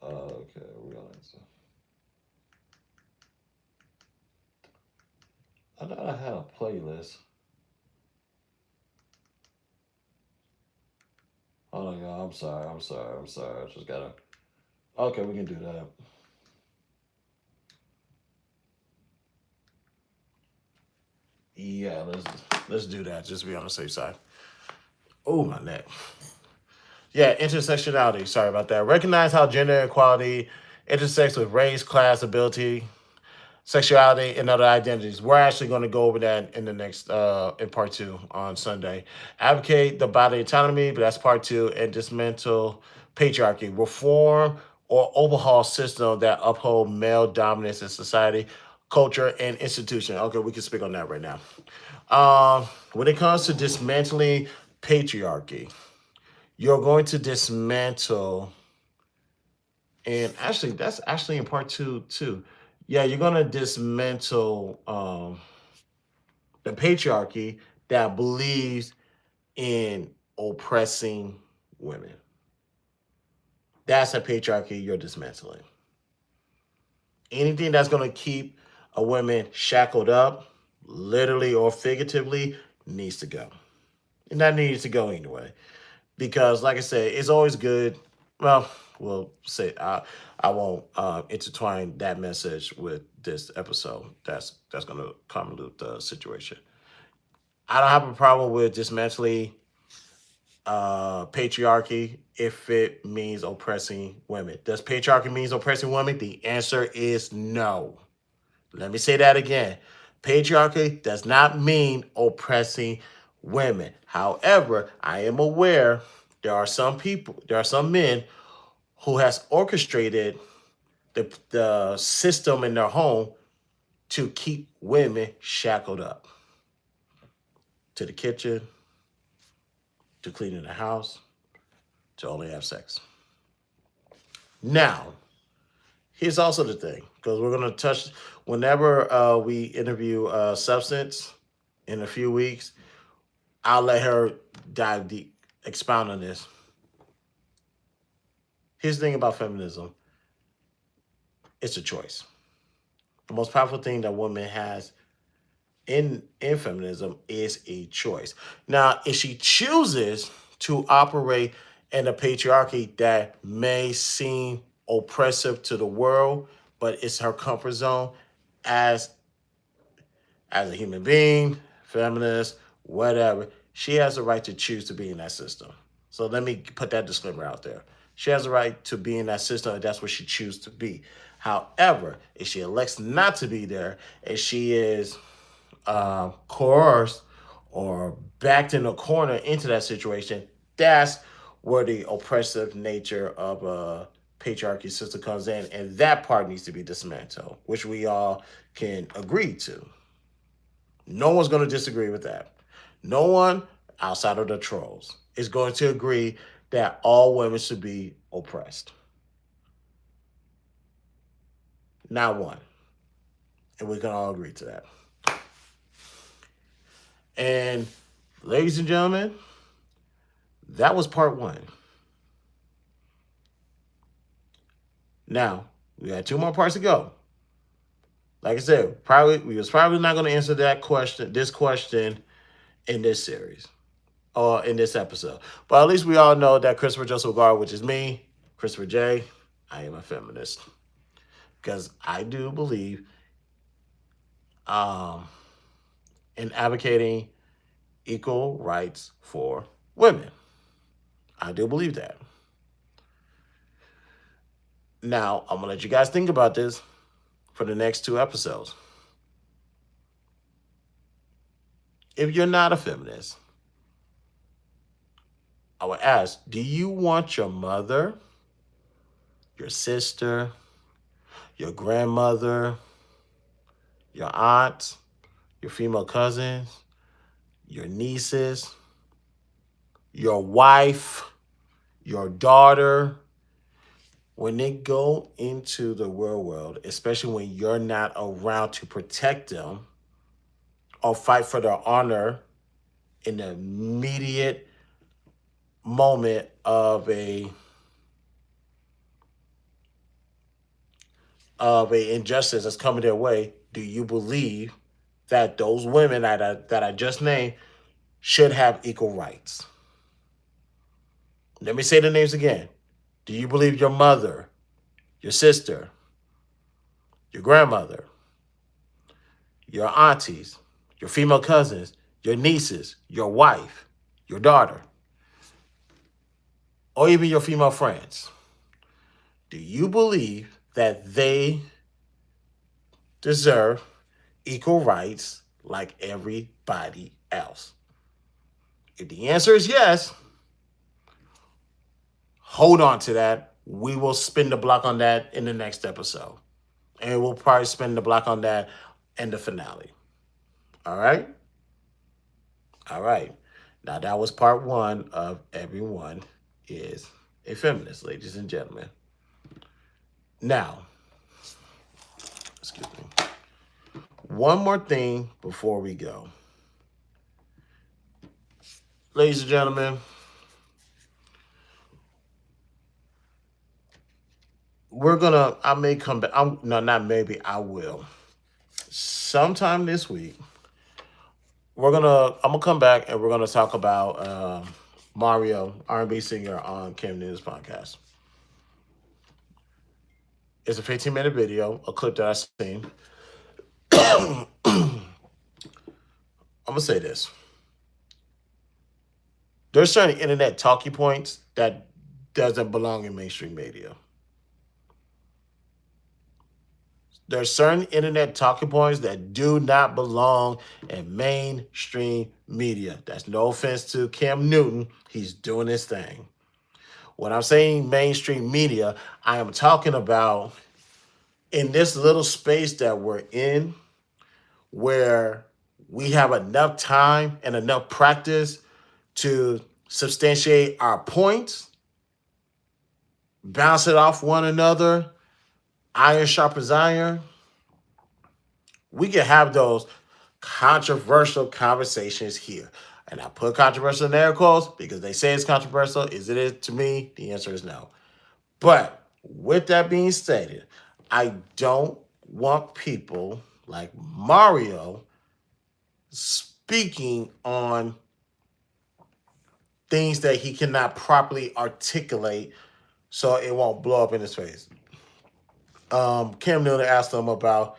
A: Okay, we got answer. I thought I had a playlist. Hold on, y'all. I'm sorry. I just gotta. Okay, we can do that. Yeah, let's do that. Just to be on the safe side. Oh, my neck. Yeah, intersectionality. Sorry about that. Recognize how gender equality intersects with race, class, ability, sexuality, and other identities. We're actually going to go over that in the next in part two on Sunday. Advocate the body autonomy, but that's part two, and dismantle patriarchy. Reform or overhaul system that uphold male dominance in society, culture, and institution. Okay, we can speak on that right now. When it comes to dismantling patriarchy, You're going to dismantle, and actually, that's actually in part two too. Yeah, you're going to dismantle the patriarchy that believes in oppressing women. That's a patriarchy you're dismantling. Anything that's going to keep a woman shackled up, literally or figuratively, needs to go. And that needs to go anyway. Because, like I said, it's always good. Well, we'll say I won't intertwine that message with this episode. That's going to convolute the situation. I don't have a problem with dismantling patriarchy if it means oppressing women. Does patriarchy means oppressing women? The answer is no. Let me say that again. Patriarchy does not mean oppressing women. However, I am aware there are some men who has orchestrated the system in their home to keep women shackled up to the kitchen, to cleaning the house, to only have sex. Now, here's also the thing, because we're going to touch, whenever we interview Substance in a few weeks, I'll let her dive deep, expound on this. Here's the thing about feminism, it's a choice. The most powerful thing that women has in feminism is a choice. Now, if she chooses to operate in a patriarchy that may seem oppressive to the world, but it's her comfort zone as a human being, feminist, whatever, she has the right to choose to be in that system. So let me put that disclaimer out there. She has the right to be in that system if that's what she chooses to be. However, if she elects not to be there, if she is coerced or backed in a corner into that situation, that's where the oppressive nature of a patriarchy system comes in, and that part needs to be dismantled, which we all can agree to. No one's going to disagree with that. No one outside of the trolls is going to agree that all women should be oppressed. Not one. And we can all agree to that. And ladies and gentlemen, that was part one. Now, we got two more parts to go. Like I said, we was probably not going to answer this question in this series or in this episode. But at least we all know that Christopher Joseph Garr, which is me, Christopher J, I am a feminist. Because I do believe um, in advocating equal rights for women. I do believe that. Now, I'm going to let you guys think about this for the next two episodes. If you're not a feminist, I would ask, do you want your mother, your sister, your grandmother, your aunts, your female cousins, your nieces, your wife, your daughter, when they go into the real world, especially when you're not around to protect them or fight for their honor in the immediate moment of a injustice that's coming their way, do you believe that those women that I just named should have equal rights? Let me say the names again. Do you believe your mother, your sister, your grandmother, your aunties, your female cousins, your nieces, your wife, your daughter, or even your female friends, do you believe that they deserve equal rights like everybody else? If the answer is yes, hold on to that. We will spin the block on that in the next episode. And we'll probably spin the block on that in the finale. All right? All right. Now, that was part one of everyone. is a feminist, ladies and gentlemen. Now, excuse me. One more thing before we go. Ladies and gentlemen, I may come back. No, not maybe, I will. Sometime this week, I'm gonna come back and we're gonna talk about Mario, R&B singer on Cam Newton's podcast. It's a 15-minute video, a clip that I seen. I'm gonna say this. There's certain internet talking points that doesn't belong in mainstream media. There's certain internet talking points that do not belong in mainstream media. That's no offense to Cam Newton. He's doing his thing. When I'm saying mainstream media, I am talking about in this little space that we're in where we have enough time and enough practice to substantiate our points, bounce it off one another, iron sharpens iron. We can have those controversial conversations here. And I put controversial in air quotes because they say it's controversial. Is it to me? The answer is no. But with that being stated, I don't want people like Mario speaking on things that he cannot properly articulate so it won't blow up in his face. Cam Newton asked him about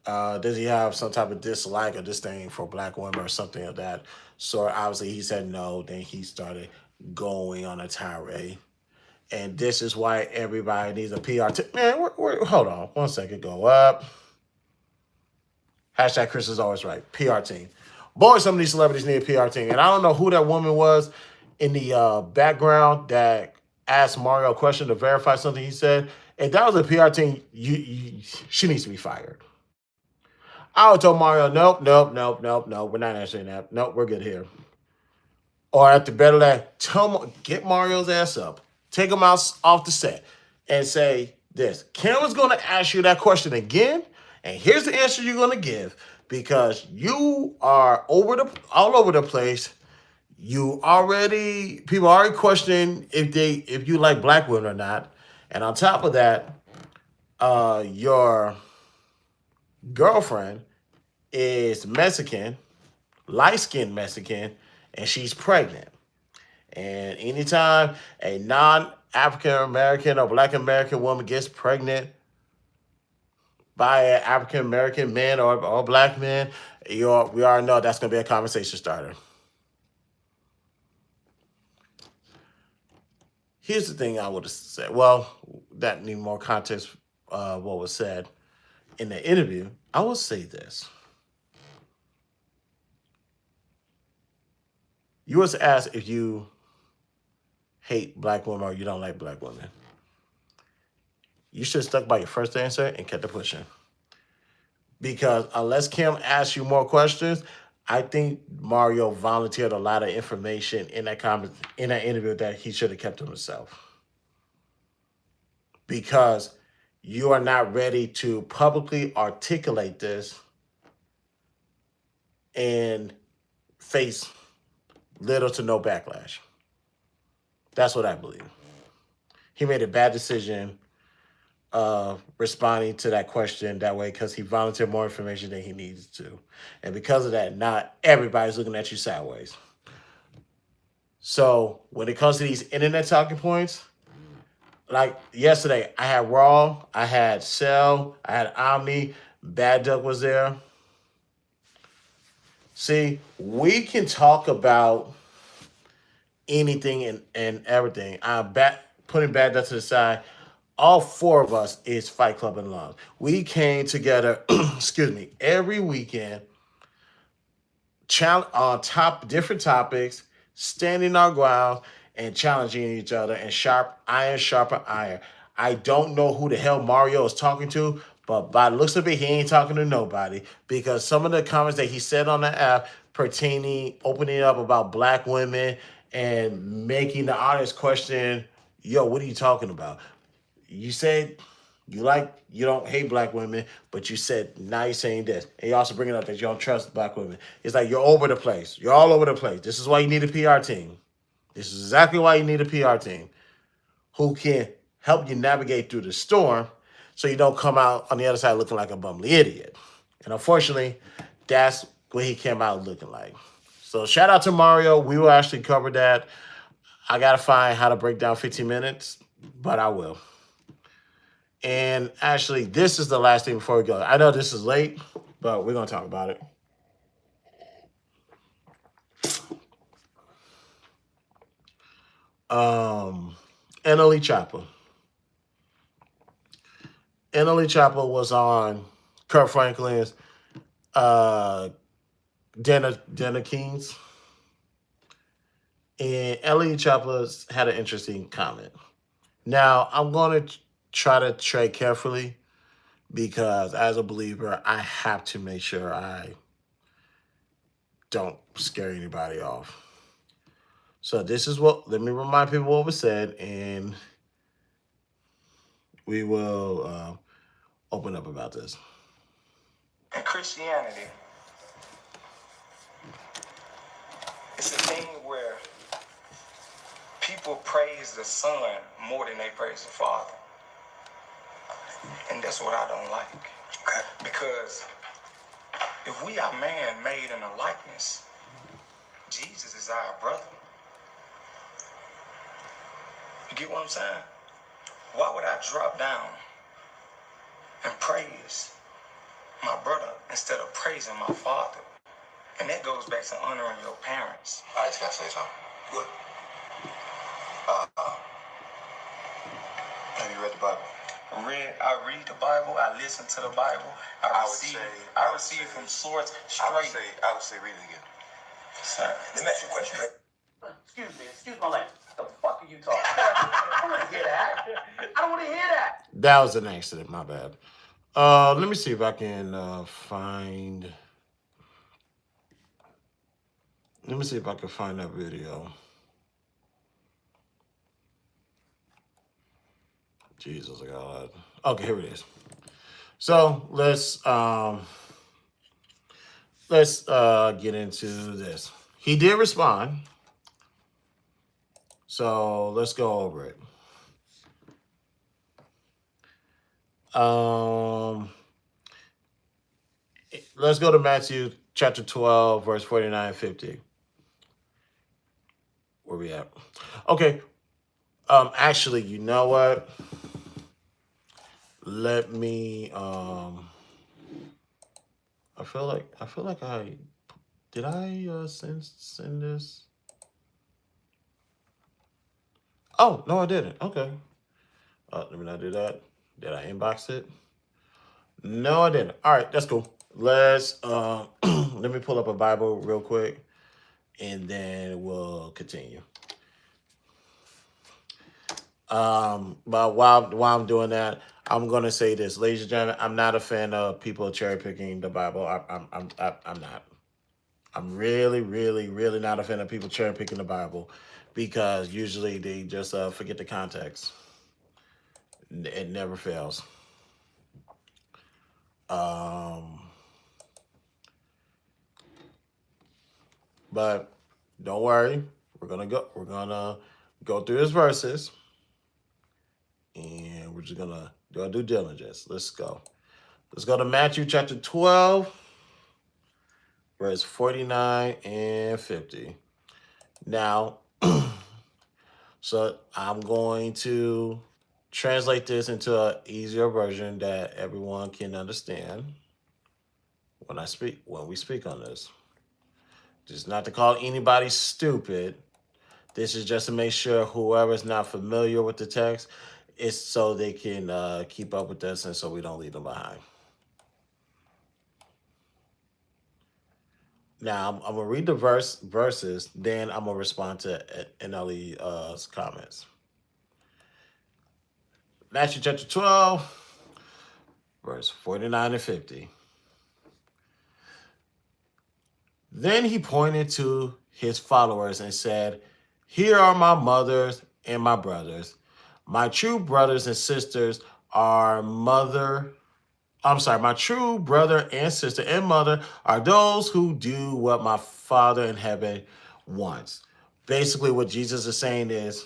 A: does he have some type of dislike or disdain for black women or something of that sort. Obviously, he said no. Then he started going on a tirade. And this is why everybody needs a PR team. Man, hold on 1 second. Go up. Hashtag Chris is always right. PR team. Boy, some of these celebrities need a PR team. And I don't know who that woman was in the background that asked Mario a question to verify something he said. If that was a PR team, she needs to be fired. I would tell Mario, nope. We're not answering that. Nope, we're good here. Or at the better that, get Mario's ass up. Take him out off the set and say this. Cameron's going to ask you that question again, and here's the answer you're going to give because you are all over the place. People already questioning if you like black women or not. And on top of that, your girlfriend is Mexican, light-skinned Mexican, and she's pregnant. And anytime a non-African American or Black American woman gets pregnant by an African American man or black man, we already know that's going to be a conversation starter. Here's the thing I would have said. Well, that need more context. What was said in the interview. I will say this. You was asked if you hate black women or you don't like black women. You should have stuck by your first answer and kept it pushing. Because unless Kim asks you more questions, I think Mario volunteered a lot of information in that interview that he should have kept to himself. Because you are not ready to publicly articulate this and face little to no backlash. That's what I believe. He made a bad decision responding to that question that way because he volunteered more information than he needed to. And because of that, not everybody's looking at you sideways. So when it comes to these internet talking points, like yesterday, I had Raw, I had Cell, I had Omni, Bad Duck was there. See, we can talk about anything and everything. Putting Bad Duck to the side, all four of us is Fight Club and Love. We came together, every weekend, on different topics, standing our ground and challenging each other and iron sharpen iron. I don't know who the hell Mario is talking to, but by the looks of it, he ain't talking to nobody because some of the comments that he said on the app opening up about black women and making the audience question, yo, what are you talking about? You said you don't hate black women, but you said now you're saying this. And you also bringing up that you don't trust black women. It's like you're over the place. You're all over the place. This is why you need a PR team. This is exactly why you need a PR team who can help you navigate through the storm so you don't come out on the other side looking like a bumbly idiot. And unfortunately, that's what he came out looking like. So shout out to Mario. We will actually cover that. I got to find how to break down 15 minutes, but I will. And actually, this is the last thing before we go. I know this is late, but we're going to talk about it. Annalie Chapel. Annalie Chapel was on Kurt Franklin's Dana Kings. And Annalie Chapel had an interesting comment. Now, I'm going to try to tread carefully because as a believer, I have to make sure I don't scare anybody off. So this is let me remind people what was said, and we will open up about this.
B: In Christianity, it's a thing where people praise the Son more than they praise the Father. And that's what I don't like. Okay. Because if we are man made in a likeness, Jesus is our brother. You get what I'm saying? Why would I drop down and praise my brother instead of praising my father? And that goes back to honoring your parents.
C: I just gotta say something. Good. Have you read the Bible?
B: I read the Bible. I listen to the Bible. I receive from source straight.
C: I would say read it again.
B: Sir.
C: Let me ask you a question.
D: Excuse my language. What the fuck are you talking about? I don't want to hear that. I don't want to hear that.
A: That was an accident. My bad. Let me see if I can find. Let me see if I can find that video. Jesus God. Okay, here it is. So let's get into this. He did respond. So let's go over it. Let's go to Matthew chapter 12, verse 49 and 50. Where we at? Okay. Actually, you know what? Let me I feel like I did I send this? Oh, no, I didn't. Okay. Let me not do that. Did I inbox it? No, I didn't. All right, that's cool. Let's let me pull up a Bible real quick and then we'll continue. But while I'm doing that, I'm gonna say this, ladies and gentlemen. I'm not a fan of people cherry picking the Bible. I'm not. I'm really, really, really not a fan of people cherry picking the Bible because usually they just forget the context. It never fails. But don't worry, we're gonna go through his verses, and we're just gonna do our due diligence. Let's go. Let's go to Matthew chapter 12, verse 49 and 50. Now, so I'm going to translate this into an easier version that everyone can understand when we speak on this. Just not to call anybody stupid. This is just to make sure whoever's not familiar with the text is so they can keep up with us and so we don't leave them behind. Now, I'm going to read the verses, then I'm going to respond to NLE's comments. Matthew chapter 12, verse 49 and 50. Then he pointed to his followers and said, Here are my mothers and my brothers. My true brothers and sisters are my true brother and sister and mother are those who do what my Father in heaven wants. Basically, what Jesus is saying is,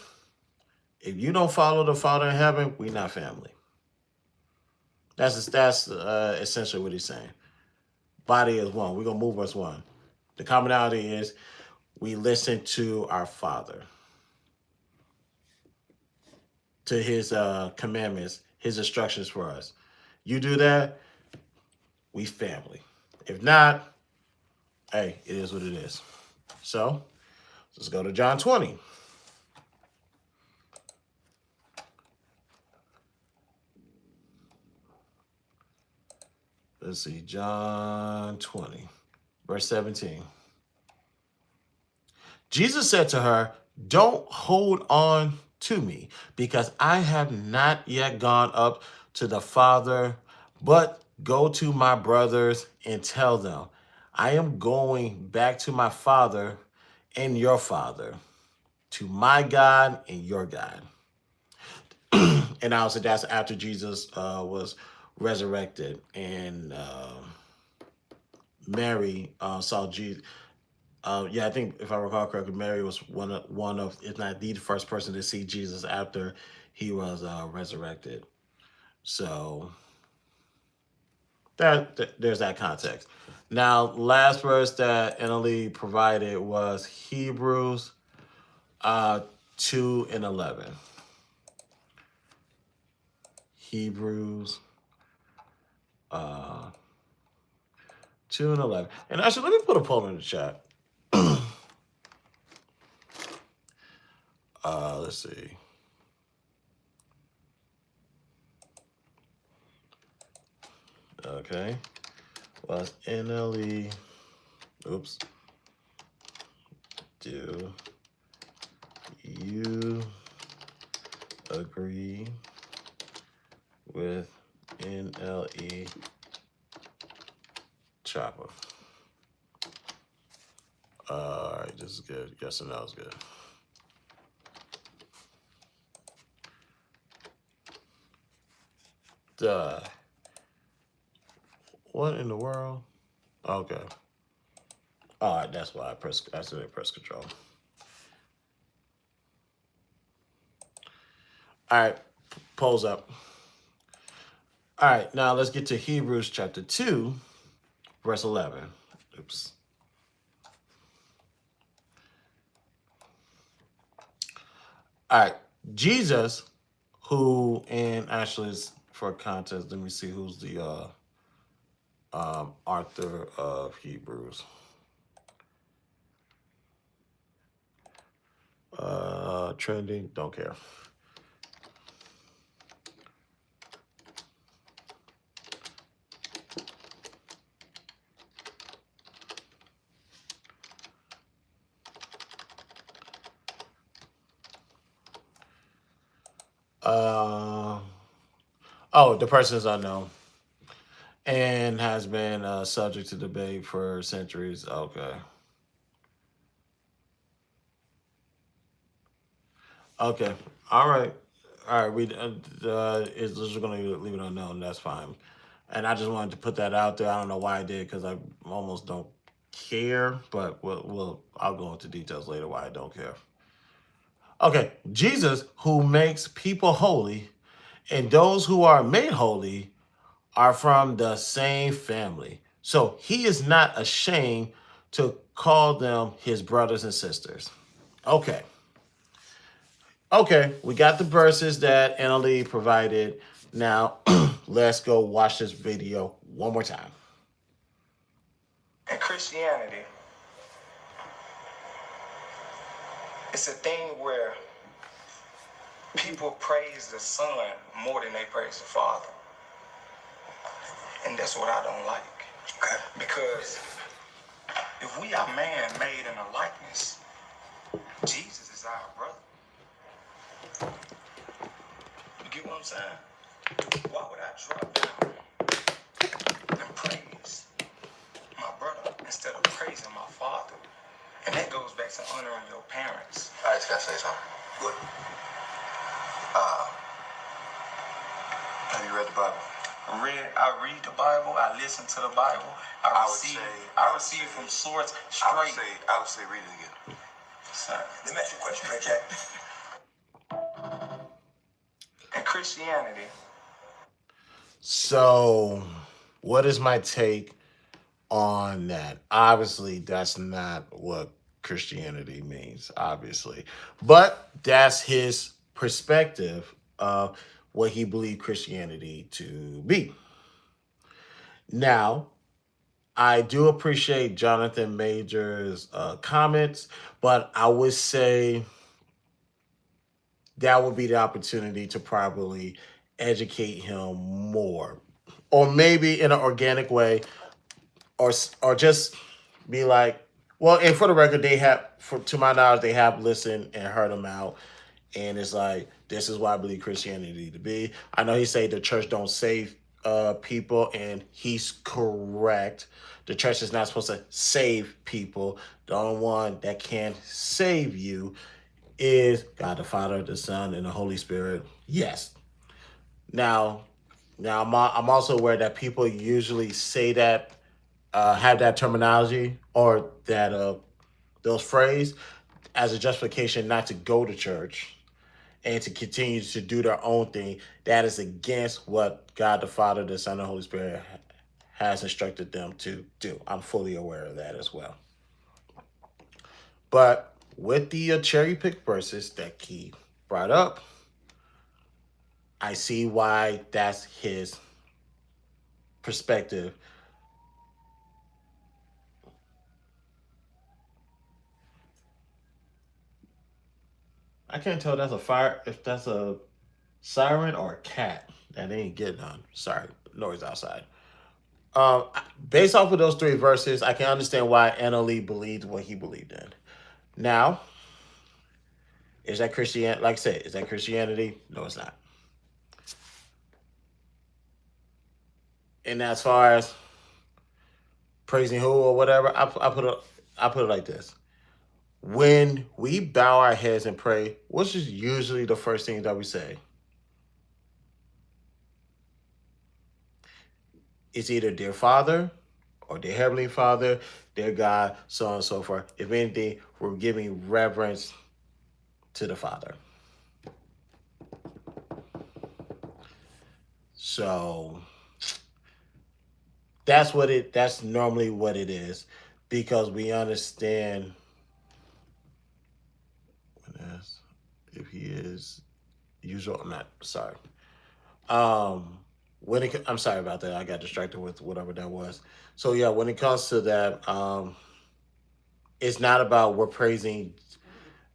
A: if you don't follow the Father in heaven, we're not family. That's essentially what he's saying. Body is one. We're going to move as one. The commonality is we listen to our Father, to his commandments, his instructions for us. You do that, we family. If not, hey, it is what it is. So let's go to John 20. Let's see, John 20, verse 17. Jesus said to her, don't hold on to me, because I have not yet gone up to the Father, but go to my brothers and tell them, I am going back to my Father and your Father, to my God and your God. And also that's after Jesus was resurrected, and Mary saw Jesus. I think if I recall correctly, Mary was one of, if not the first person to see Jesus after he was resurrected. So there's that context. Now, last verse that Annalie provided was Hebrews 2 and 11. Hebrews 2 and 11. And actually, let me put a poll in the chat. Let's see. Okay. Was NLE, oops. Do you agree with NLE Chopper? All right, this is good. Yes and no is good. Duh. What in the world? Okay. All right, that's why I press control. All right, polls up. All right, now let's get to Hebrews chapter 2, verse 11. Oops. All right, Jesus, who, and actually, for context, let me see who's the author of Hebrews. Trending, don't care. The person is unknown and has been subject to debate for centuries. Okay. Okay. All right. All right. It's just going to leave it unknown. That's fine. And I just wanted to put that out there. I don't know why I did, because I almost don't care, but I'll go into details later why I don't care. Okay. Jesus, who makes people holy, and those who are made holy are from the same family. So he is not ashamed to call them his brothers and sisters. Okay. Okay, we got the verses that Annalie provided. Now, let's go watch this video one more time.
B: In Christianity, it's a thing where people praise the Son more than they praise the Father. And that's what I don't like. Okay. Because if we are man made in a likeness, Jesus is our brother. You get what I'm saying? Why would I drop down and praise my brother instead of praising my Father? And that goes back to honoring your parents.
C: All right, Can I say something?
B: Good.
C: Have you read the Bible?
B: I read the Bible. I listen to the Bible. I receive from source straight.
C: I would say read it again.
B: Son, let me ask you a question, right, Jack? In Christianity.
A: So, what is my take on that? Obviously, that's not what Christianity means, obviously. But that's his perspective of what he believed Christianity to be. Now, I do appreciate Jonathan Major's comments, but I would say that would be the opportunity to probably educate him more, or maybe in an organic way, or just be like, well, and for the record, they have, to my knowledge, they have listened and heard him out, and it's like, this is what I believe Christianity to be. I know he say the church don't save people, and he's correct. The church is not supposed to save people. The only one that can save you is God the Father, the Son, and the Holy Spirit. Yes. Now I'm also aware that people usually say that, have that terminology or that those phrase as a justification not to go to church and to continue to do their own thing. That is against what God the Father, the Son, and the Holy Spirit has instructed them to do. I'm fully aware of that as well. But with the cherry pick verses that he brought up, I see why that's his perspective. I can't tell if that's a siren or a cat. That ain't getting on. Sorry, noise outside. Um, Based off of those three verses, I can understand why NLE believed what he believed in. Now, is that Christianity? Like I said, is that Christianity? No, it's not. And as far as praising who or whatever, I put it like this: when we bow our heads and pray, what's just usually the first thing that we say? It's either dear Father or dear Heavenly Father, dear God, so on and so forth. If anything, we're giving reverence to the Father. So that's normally what it is, because we understand if he is usual. I'm not sorry. I'm sorry about that. I got distracted with whatever that was. So yeah, when it comes to that, it's not about we're praising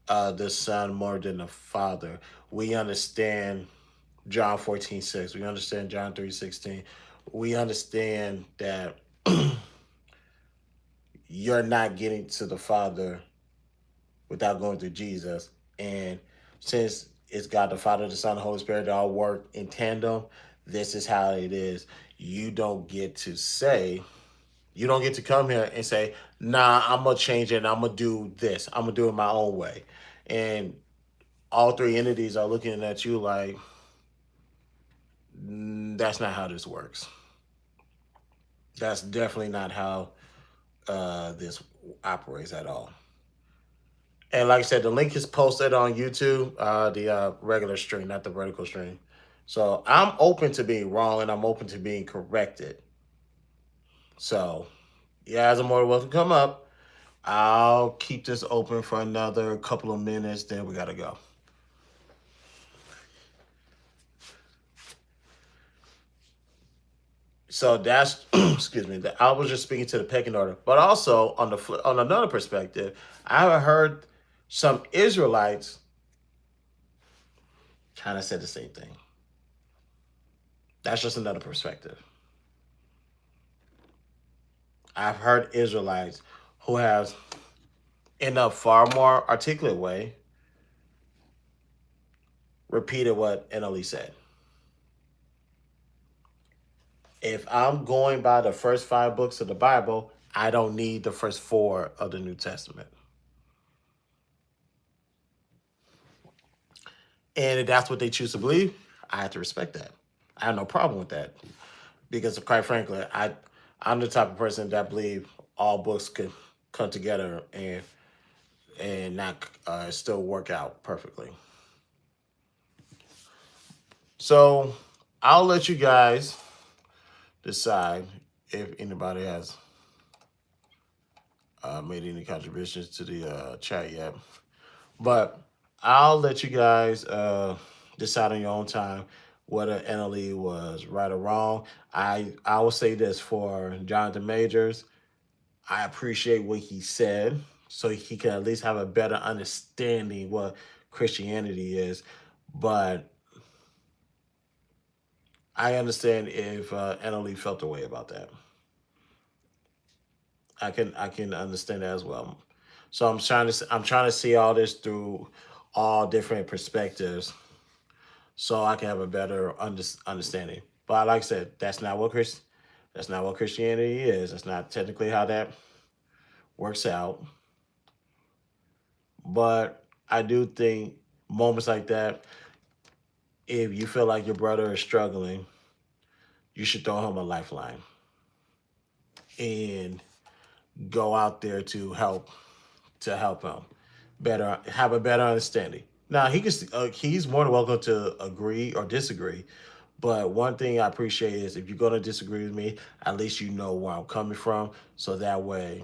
A: the Son more than the Father. We understand John 14:6. We understand John 3:16. We understand that you're not getting to the Father without going through Jesus. And since it's God the Father, the Son, the Holy Spirit, they all work in tandem, this is how it is. You don't get to come here and say, nah, I'm going to change it and I'm going to do this. I'm going to do it my own way. And all three entities are looking at you like, that's not how this works. That's definitely not how this operates at all. And like I said, the link is posted on YouTube, the regular stream, not the vertical stream. So I'm open to being wrong and I'm open to being corrected. So you guys are more than welcome to come up. I'll keep this open for another couple of minutes, then we got to go. So that's, excuse me, I was just speaking to the pecking order. But also on another perspective, I have heard some Israelites kind of said the same thing. That's just another perspective. I've heard Israelites who have, in a far more articulate way, repeated what NLE said. If I'm going by the first 5 books of the Bible, I don't need the first 4 of the New Testament. And if that's what they choose to believe, I have to respect that. I have no problem with that because, quite frankly, I'm the type of person that believe all books could come together and not still work out perfectly. So I'll let you guys decide if anybody has made any contributions to the chat yet. But I'll let you guys decide on your own time whether NLE was right or wrong. I will say this for Jonathan Majors. I appreciate what he said, so he can at least have a better understanding what Christianity is. But I understand if NLE felt the way about that. I can understand that as well. So I'm trying to see all this through all different perspectives, so I can have a better understanding. But like I said, that's not what Christianity is. That's not technically how that works out. But I do think moments like that, if you feel like your brother is struggling, you should throw him a lifeline and go out there to help him better have a better understanding. Now he's more than welcome to agree or disagree, but one thing I appreciate is if you're going to disagree with me, at least you know where I'm coming from, so that way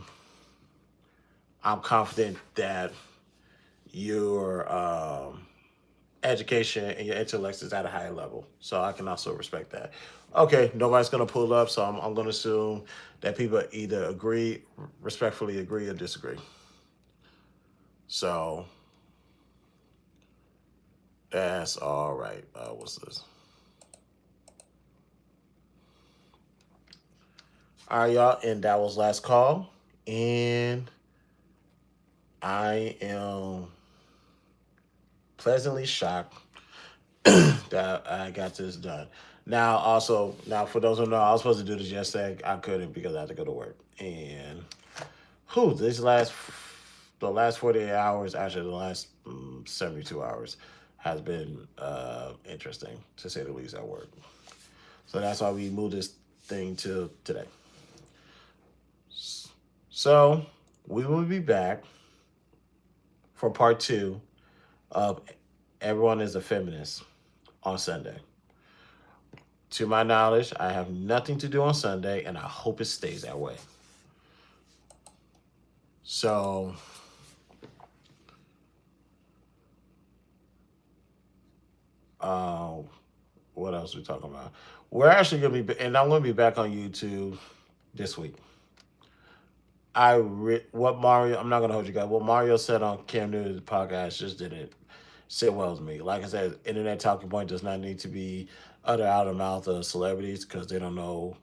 A: I'm confident that your education and your intellect is at a higher level. So I can also respect that. Okay, nobody's going to pull up, so I'm going to assume that people either respectfully agree or disagree. So that's all right. What's this? All right, y'all, and that was last call. And I am pleasantly shocked that I got this done. Now for those who know, I was supposed to do this yesterday. I couldn't because I had to go to work. And the last 48 hours, actually the last 72 hours, has been interesting to say the least at work. So that's why we moved this thing to today. So we will be back for part 2 of Everyone is a Feminist on Sunday. To my knowledge, I have nothing to do on Sunday, and I hope it stays that way. So, what else are we talking about? We're actually going to be, and I'm going to be back on YouTube this week. What Mario, I'm not going to hold you guys. What Mario said on Cam Newton's podcast just didn't sit well with me. Like I said, internet talking point does not need to be uttered out of the mouth of celebrities because they don't know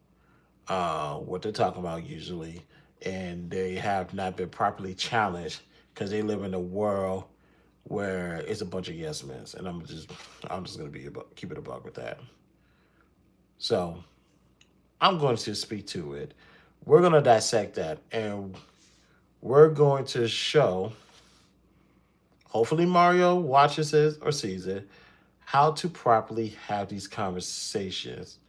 A: what they're talking about usually, and they have not been properly challenged because they live in a world where it's a bunch of yes men, and I'm just gonna keep it a buck with that. So I'm going to speak to it. We're gonna dissect that, and we're going to show. Hopefully, Mario watches it or sees it. How to properly have these conversations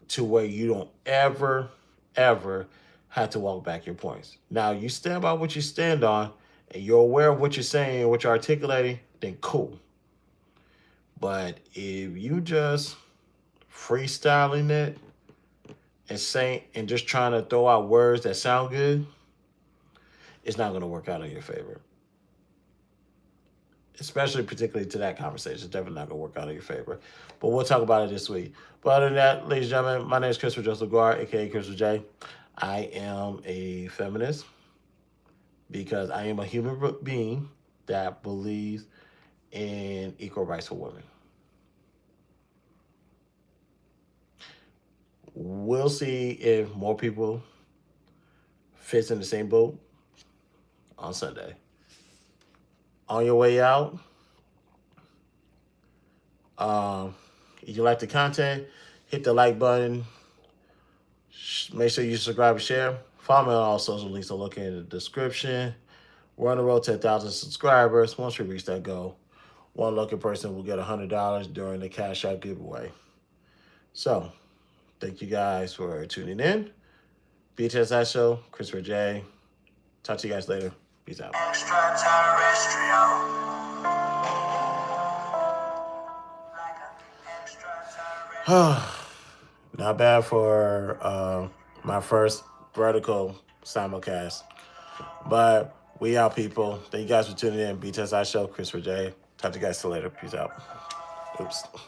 A: to where you don't ever have to walk back your points. Now, you stand by what you stand on and you're aware of what you're saying and what you're articulating, then cool. But if you just freestyling it and just trying to throw out words that sound good, it's not going to work out in your favor. Especially particularly to that conversation. It's definitely not going to work out in your favor. But we'll talk about it this week. But other than that, ladies and gentlemen, my name is Christopher Joseph Laguard, a.k.a. Christopher J. I am a feminist because I am a human being that believes in equal rights for women. We'll see if more people fits in the same boat on Sunday. On your way out, if you like the content, hit the like button. Make sure you subscribe and share. Follow me on all social links. I'll look in the description. We're on the road to 1,000 subscribers. Once we reach that goal, one lucky person will get $100 during the Cash App giveaway. So, thank you guys for tuning in. BTSI Show, Christopher J. Talk to you guys later. Peace out. Not bad for my first vertical simulcast. But we out, people. Thank you guys for tuning in. BTSI Show, Christopher J. Talk to you guys later. Peace out. Oops.